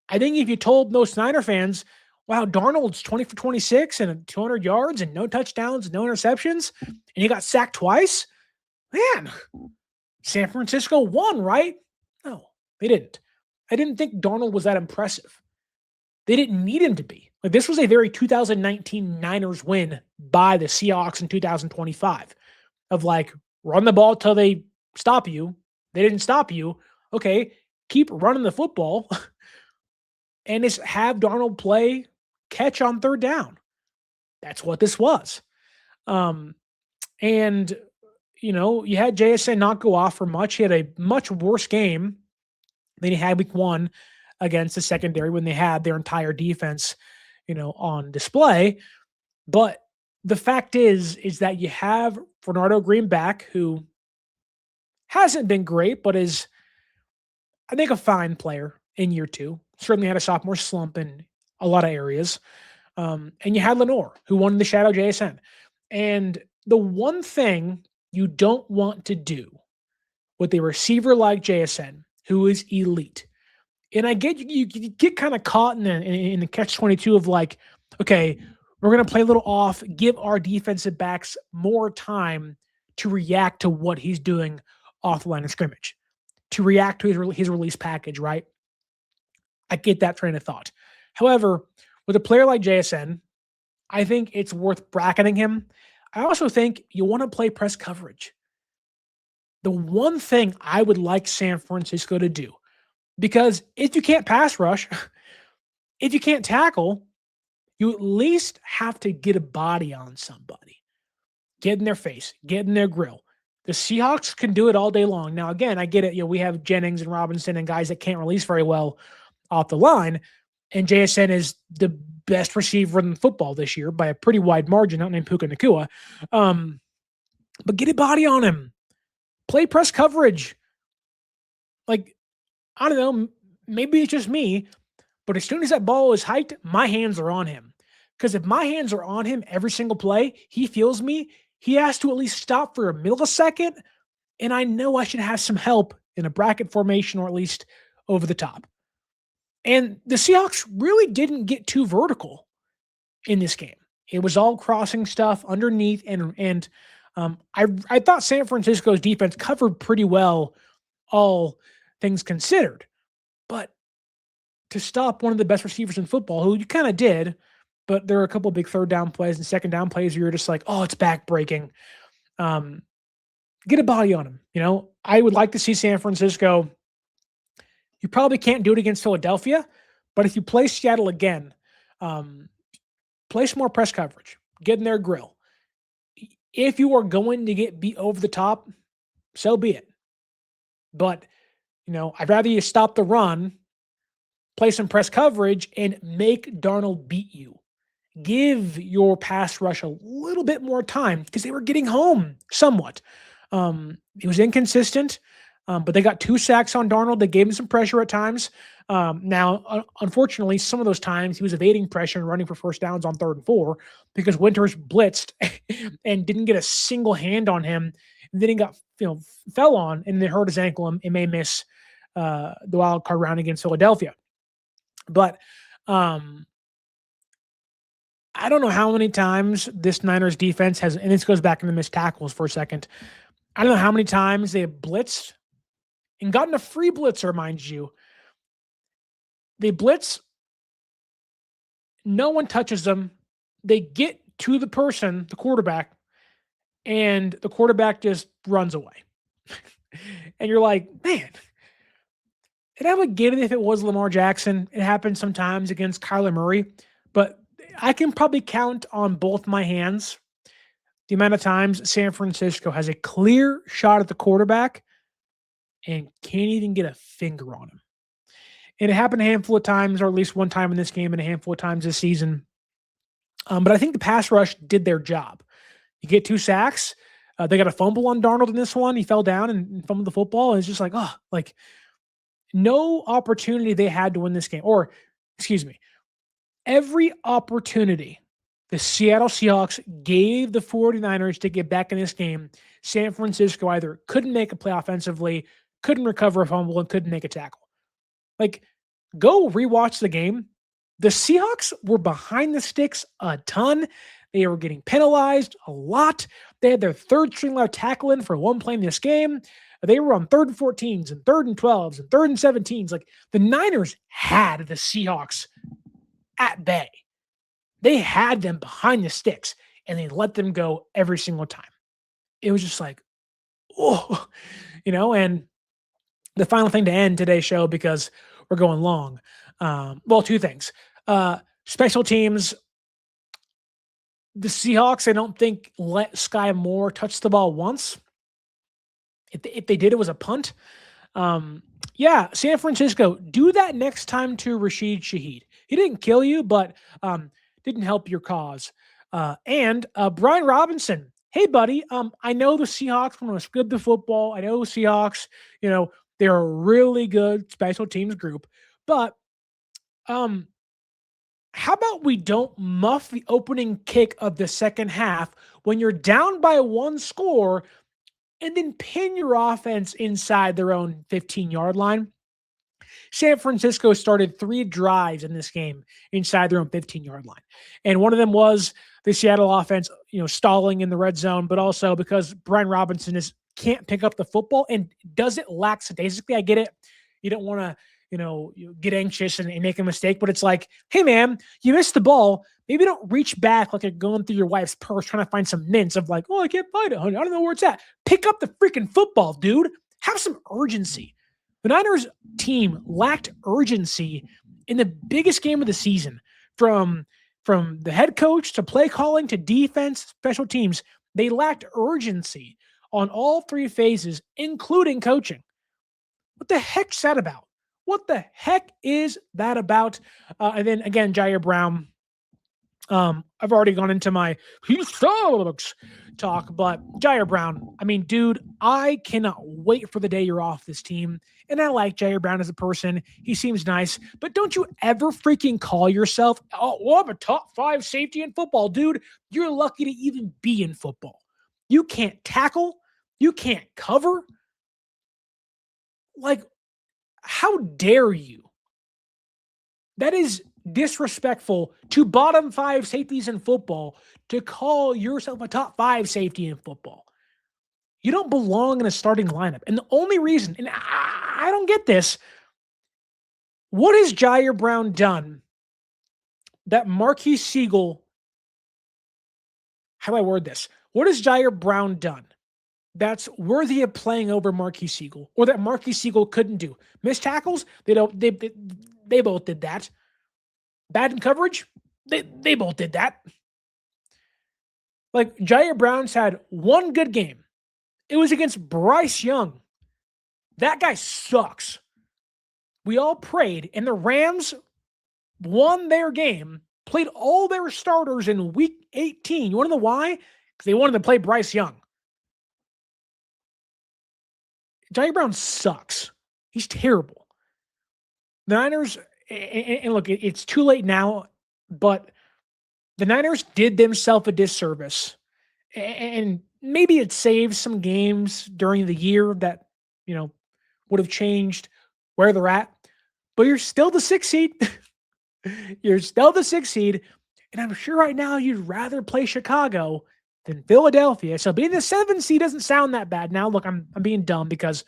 I think if you told most Niner fans, wow, Darnold's 20 for 26 and 200 yards and no touchdowns and no interceptions, and he got sacked twice, man, San Francisco won, right? No, they didn't. I didn't think Darnold was that impressive. They didn't need him to be. Like, this was a very 2019 Niners win by the Seahawks in 2025 of like, run the ball till they stop you. They didn't stop you. Okay, keep running the football and just have Darnold play catch on third down. That's what this was. And, you know, you had JSN not go off for much. He had a much worse game than he had week 1 against the secondary when they had their entire defense, you know, on display. But the fact is that you have Bernardo Green back, who hasn't been great, but is, I think, a fine player in year 2. Certainly had a sophomore slump in a lot of areas. And you had Lenore, who won the shadow JSN. And the one thing you don't want to do with a receiver like JSN, who is elite, and I get you get kind of caught in the catch-22 of like, okay, we're going to play a little off, give our defensive backs more time to react to what he's doing off the line of scrimmage, to react to his release package, right? I get that train of thought. However, with a player like JSN, I think it's worth bracketing him. I also think you want to play press coverage. The one thing I would like San Francisco to do, because if you can't pass rush, if you can't tackle, you at least have to get a body on somebody. Get in their face, get in their grill. The Seahawks can do it all day long. Now, again, I get it. You know, we have Jennings and Robinson and guys that can't release very well off the line. And JSN is the best receiver in football this year by a pretty wide margin, not named Puka Nacua. But get a body on him. Play press coverage. Like, I don't know, maybe it's just me, but as soon as that ball is hiked, my hands are on him. Because if my hands are on him every single play, he feels me, he has to at least stop for a millisecond, and I know I should have some help in a bracket formation or at least over the top. And the Seahawks really didn't get too vertical in this game. It was all crossing stuff underneath, and I thought San Francisco's defense covered pretty well, all things considered. But to stop one of the best receivers in football, who you kind of did, but there are a couple of big third down plays and second down plays where you're just like, oh, it's back breaking. Get a body on him. You know, I would like to see San Francisco. You probably can't do it against Philadelphia, but if you play Seattle again, play some more press coverage. Get in their grill. If you are going to get beat over the top, so be it. But, you know, I'd rather you stop the run, play some press coverage, and make Darnold beat you. Give your pass rush a little bit more time because they were getting home somewhat. He was inconsistent, but they got 2 sacks on Darnold. They gave him some pressure at times. Now, unfortunately, some of those times he was evading pressure and running for first downs on 3rd and 4 because Winters blitzed and didn't get a single hand on him. And then he got, fell on and then hurt his ankle and may miss the wild card round against Philadelphia. But I don't know how many times this Niners defense has, and this goes back into missed tackles for a second. I don't know how many times they have blitzed and gotten a free blitzer, mind you. They blitz, no one touches them. They get to the person, the quarterback, and the quarterback just runs away. And you're like, man, I would get it if it was Lamar Jackson. It happens sometimes against Kyler Murray, but I can probably count on both my hands the amount of times San Francisco has a clear shot at the quarterback and can't even get a finger on him. And it happened a handful of times, or at least one time in this game and a handful of times this season. But I think the pass rush did their job. You get 2 sacks. They got a fumble on Darnold in this one. He fell down and fumbled the football. And it's just like, no opportunity they had to win this game. Or, excuse me, every opportunity the Seattle Seahawks gave the 49ers to get back in this game, San Francisco either couldn't make a play offensively, couldn't recover a fumble, and couldn't make a tackle. Like, go rewatch the game. The Seahawks were behind the sticks a ton. They were getting penalized a lot. They had their third string left tackle in for one play in this game. They were on 3rd and 14s and 3rd and 12s and 3rd and 17s. Like, the Niners had the Seahawks at bay. They had them behind the sticks, and they let them go every single time. It was just like, oh, and the final thing to end today's show, because we're going long. 2 things. Special teams. The Seahawks, I don't think, let Sky Moore touch the ball once. If they did, it was a punt. San Francisco, do that next time to Rashid Shaheed. He didn't kill you, but didn't help your cause. And Brian Robinson, hey, buddy, I know the Seahawks want to squib the football. I know the Seahawks, they're a really good special teams group. But how about we don't muff the opening kick of the second half when you're down by 1 score and then pin your offense inside their own 15-yard line? San Francisco started 3 drives in this game inside their own 15-yard line. And one of them was the Seattle offense, stalling in the red zone, but also because Brian Robinson can't pick up the football and does it lackadaisically. I get it. You don't want to, get anxious and make a mistake, but it's like, hey man, you missed the ball. Maybe don't reach back like you're going through your wife's purse trying to find some mints of like, oh, I can't find it, honey. I don't know where it's at. Pick up the freaking football, dude. Have some urgency. The Niners team lacked urgency in the biggest game of the season. From the head coach to play calling to defense, special teams, they lacked urgency on all 3 phases, including coaching. What the heck's that about? What the heck is that about? And then again, Ji'Ayir Brown. I've already gone into my he sucks talk, but Ji'Ayir Brown, dude, I cannot wait for the day you're off this team. And I like Ji'Ayir Brown as a person. He seems nice, but don't you ever freaking call yourself, I'm a top 5 safety in football, dude. You're lucky to even be in football. You can't tackle. You can't cover. Like, how dare you? That is disrespectful to bottom 5 safeties in football to call yourself a top 5 safety in football. You don't belong in a starting lineup. And the only reason, and I don't get this, what has Ji'Ayir Brown done that Marquis Siegel, how do I word this? What has Ji'Ayir Brown done that's worthy of playing over Marquis Siegel, or that Marquis Siegel couldn't do? Missed tackles? They both did that. Bad in coverage? They both did that. Like, Ji'Ayir Brown's had 1 good game. It was against Bryce Young. That guy sucks. We all prayed, and the Rams won their game, played all their starters in week 18. You want to know why? Because they wanted to play Bryce Young. Ji'Ayir Brown sucks. He's terrible. The Niners, and look, it's too late now, but the Niners did themselves a disservice. And maybe it saves some games during the year that, would have changed where they're at. But you're still the 6th seed. You're still the 6th seed, and I'm sure right now you'd rather play Chicago than Philadelphia. So being the 7th seed doesn't sound that bad. Now, look, I'm being dumb because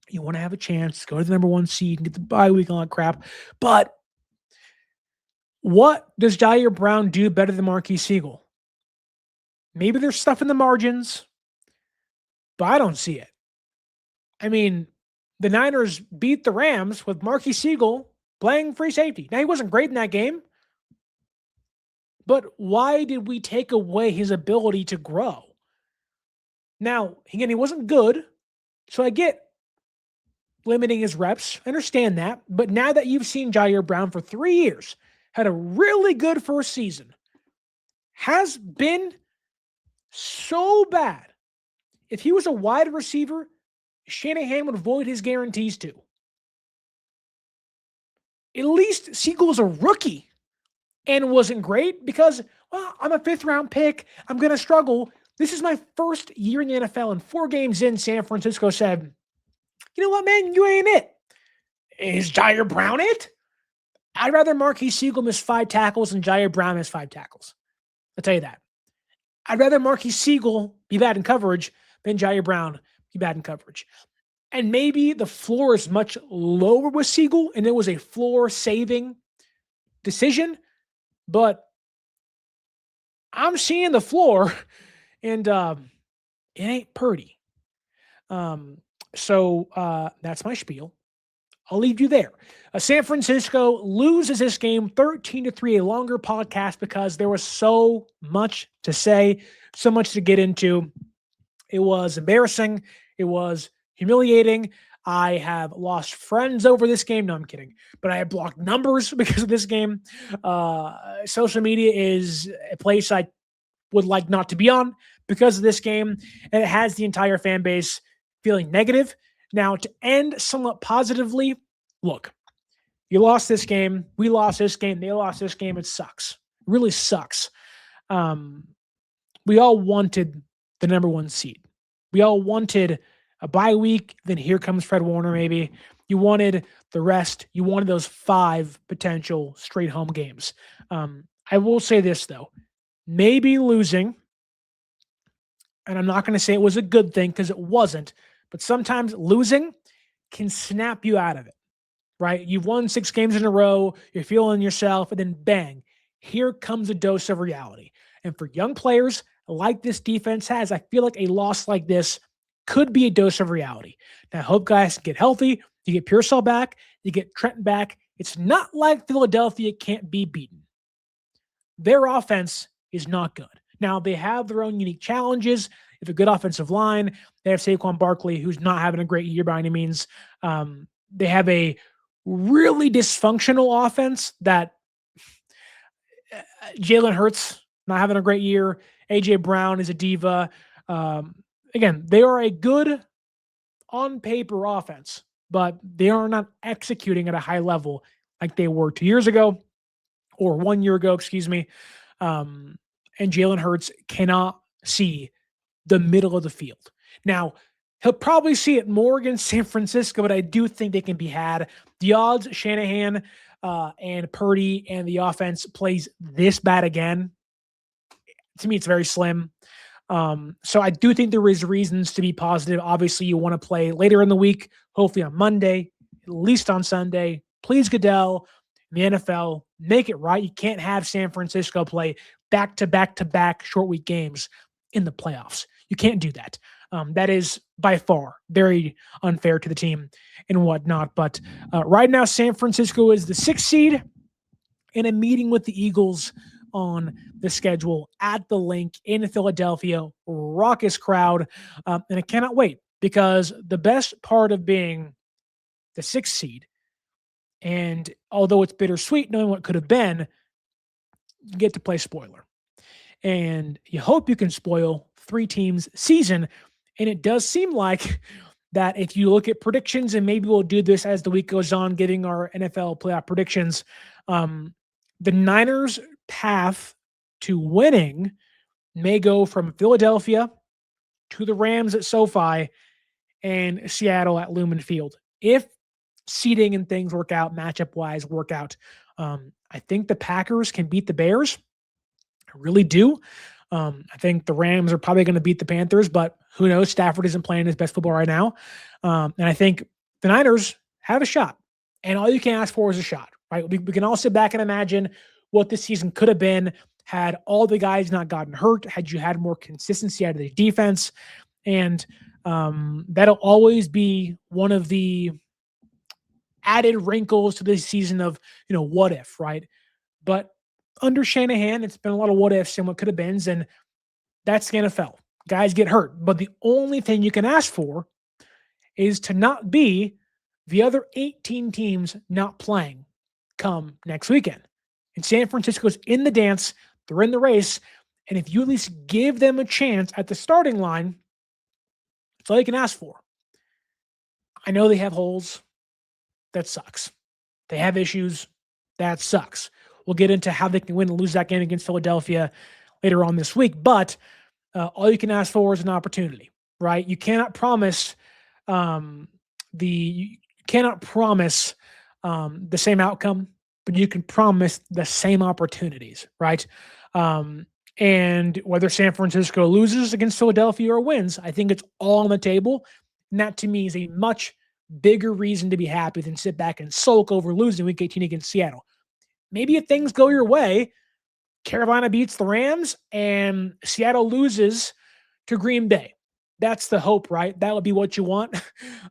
you want to have a chance, go to the number 1 seed and get the bye week and all that crap. But what does Ji'Ayir Brown do better than Marquise Siegel? Maybe there's stuff in the margins, but I don't see it. I mean, the Niners beat the Rams with Marquise Siegel playing free safety. Now, he wasn't great in that game, but why did we take away his ability to grow? Now, again, he wasn't good, so I get limiting his reps. I understand that. But now that you've seen Ji'Ayir Brown for 3 years, had a really good first season, has been so bad. If he was a wide receiver, Shanahan would void his guarantees too. At least Siegel was a rookie and wasn't great because, well, I'm a 5th-round pick. I'm going to struggle. This is my first year in the NFL, and 4 games in, San Francisco said, you know what, man? You ain't it. Is Ji'Ayir Brown it? I'd rather Marquise Siegel miss 5 tackles than Ji'Ayir Brown miss 5 tackles. I'll tell you that. I'd rather Marquise Siegel be bad in coverage than Ji'Ayir Brown be bad in coverage. And maybe the floor is much lower with Siegel, and it was a floor-saving decision, but I'm seeing the floor, and it ain't Purdy. So that's my spiel. I'll leave you there. San Francisco loses this game 13-3, a longer podcast because there was so much to say, so much to get into. It was embarrassing. It was humiliating. I have lost friends over this game. No, I'm kidding. But I have blocked numbers because of this game. Social media is a place I would like not to be on because of this game. And it has the entire fan base feeling negative. Now, to end somewhat positively, look, you lost this game. We lost this game. They lost this game. It sucks. It really sucks. We all wanted the number 1 seed. We all wanted a bye week. Then here comes Fred Warner, maybe. You wanted the rest. You wanted those 5 potential straight home games. I will say this, though. Maybe losing, and I'm not going to say it was a good thing because it wasn't, but sometimes losing can snap you out of it, right? You've won 6 games in a row, you're feeling yourself, and then bang, here comes a dose of reality. And for young players like this defense has, I feel like a loss like this could be a dose of reality. Now, I hope guys get healthy. You get Pearsall back, you get Trent back. It's not like Philadelphia can't be beaten. Their offense is not good. Now, they have their own unique challenges. They have a good offensive line. They have Saquon Barkley, who's not having a great year by any means. They have a really dysfunctional offense that Jalen Hurts not having a great year. A.J. Brown is a diva. Again, they are a good on paper offense, but they are not executing at a high level like they were 2 years ago or 1 year ago, excuse me. And Jalen Hurts cannot see the middle of the field. Now, he'll probably see it more against San Francisco, but I do think they can be had. The odds Shanahan and Purdy and the offense plays this bad again, to me, it's very slim. So I do think there is reasons to be positive. Obviously, you want to play later in the week, hopefully on Monday, at least on Sunday. Please, Goodell, the NFL, make it right. You can't have San Francisco play back-to-back-to-back short week games in the playoffs. You can't do that. That is by far very unfair to the team and whatnot. But right now, San Francisco is the 6th seed in a meeting with the Eagles on the schedule at the Link in Philadelphia. Raucous crowd. And I cannot wait because the best part of being the 6th seed, and although it's bittersweet knowing what could have been, you get to play spoiler. And you hope you can spoil 3 teams' season. And it does seem like that if you look at predictions, and maybe we'll do this as the week goes on, getting our NFL playoff predictions, the Niners' path to winning may go from Philadelphia to the Rams at SoFi and Seattle at Lumen Field. If seeding and things work out, matchup-wise work out I think the Packers can beat the Bears. I really do. I think the Rams are probably going to beat the Panthers, but who knows? Stafford isn't playing his best football right now. And I think the Niners have a shot. And all you can ask for is a shot, right? We can all sit back and imagine what this season could have been had all the guys not gotten hurt, had you had more consistency out of the defense. And that'll always be one of the added wrinkles to this season of, what if, right? But under Shanahan, it's been a lot of what ifs and what could have been, and that's the NFL. Guys get hurt. But the only thing you can ask for is to not be the other 18 teams not playing come next weekend. And San Francisco's in the dance. They're in the race. And if you at least give them a chance at the starting line, that's all you can ask for. I know they have holes. That sucks. They have issues. That sucks. We'll get into how they can win and lose that game against Philadelphia later on this week. But all you can ask for is an opportunity, right? You cannot promise the same outcome, but you can promise the same opportunities, right? And whether San Francisco loses against Philadelphia or wins, I think it's all on the table. And that to me is a much bigger reason to be happy than sit back and sulk over losing Week 18 against Seattle. Maybe if things go your way, Carolina beats the Rams and Seattle loses to Green Bay. That's the hope, right? That would be what you want.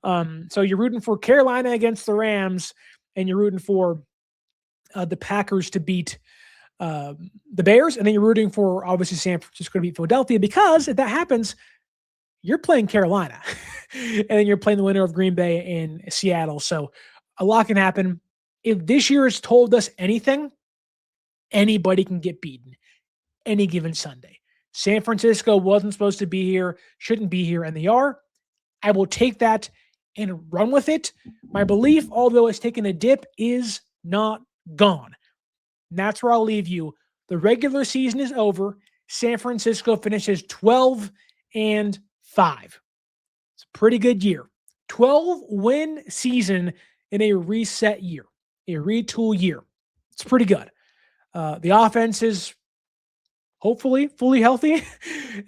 So you're rooting for Carolina against the Rams, and you're rooting for the Packers to beat the Bears, and then you're rooting for, obviously, San Francisco to beat Philadelphia, because if that happens, you're playing Carolina, and then you're playing the winner of Green Bay and Seattle. So a lot can happen. If this year has told us anything, anybody can get beaten any given Sunday. San Francisco wasn't supposed to be here, shouldn't be here, and they are. I will take that and run with it. My belief, although it's taken a dip, is not gone. And that's where I'll leave you. The regular season is over. San Francisco finishes 12-5. It's a pretty good year. 12-win season in a reset year. A retool year. It's pretty good. The offense is hopefully fully healthy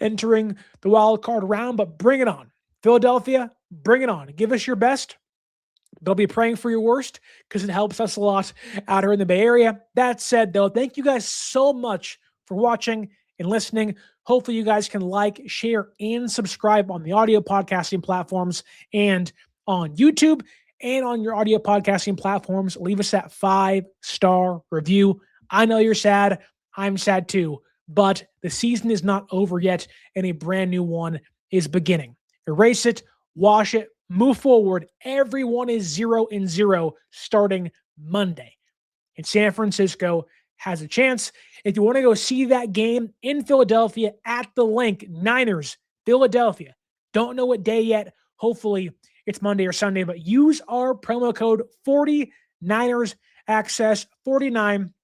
entering the wild card round, but bring it on. Philadelphia, bring it on. Give us your best. They'll be praying for your worst because it helps us a lot out here in the Bay Area. That said, though, thank you guys so much for watching and listening. Hopefully you guys can like, share, and subscribe on the audio podcasting platforms and on YouTube. And on your audio podcasting platforms, leave us that 5-star review. I know you're sad. I'm sad too. But the season is not over yet, and a brand new one is beginning. Erase it, wash it, move forward. Everyone is 0-0 starting Monday. And San Francisco has a chance. If you want to go see that game in Philadelphia at the Link, Niners, Philadelphia. Don't know what day yet. Hopefully it's Monday or Sunday, but use our promo code 49ers access 49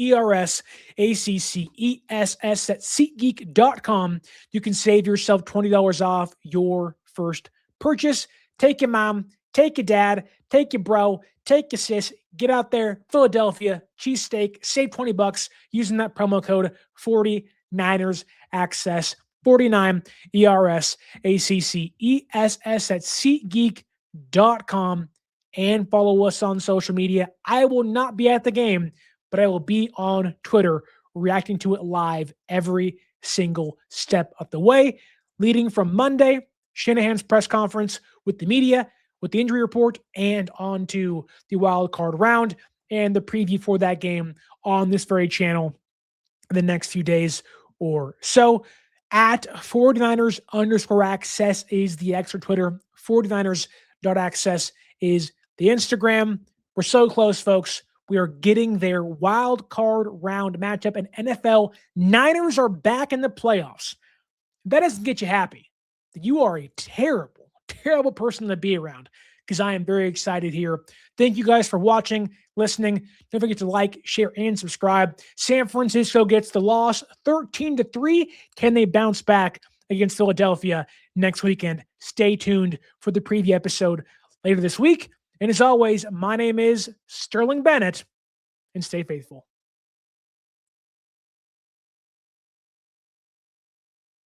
ERS ACCESS at SeatGeek.com. You can save yourself $20 off your first purchase. Take your mom, take your dad, take your bro, take your sis, get out there, Philadelphia, cheesesteak, save $20 using that promo code 49ers access 49 ERS ACCESS at SeatGeek.com, and follow us on social media. I will not be at the game, but I will be on Twitter reacting to it live every single step of the way, leading from Monday, Shanahan's press conference with the media, with the injury report, and on to the wild card round and the preview for that game on this very channel in the next few days or so. At 49ers_access is the extra Twitter. 49ers.access is the Instagram. We're so close, folks. We are getting their wild card round matchup, and NFL Niners are back in the playoffs. If that doesn't get you happy, then you are a terrible, terrible person to be around, because I am very excited here. Thank you guys for watching, listening. Don't forget to like, share, and subscribe. San Francisco gets the loss 13-3. Can they bounce back against Philadelphia next weekend? Stay tuned for the preview episode later this week. And as always, my name is Sterling Bennett. and stay faithful.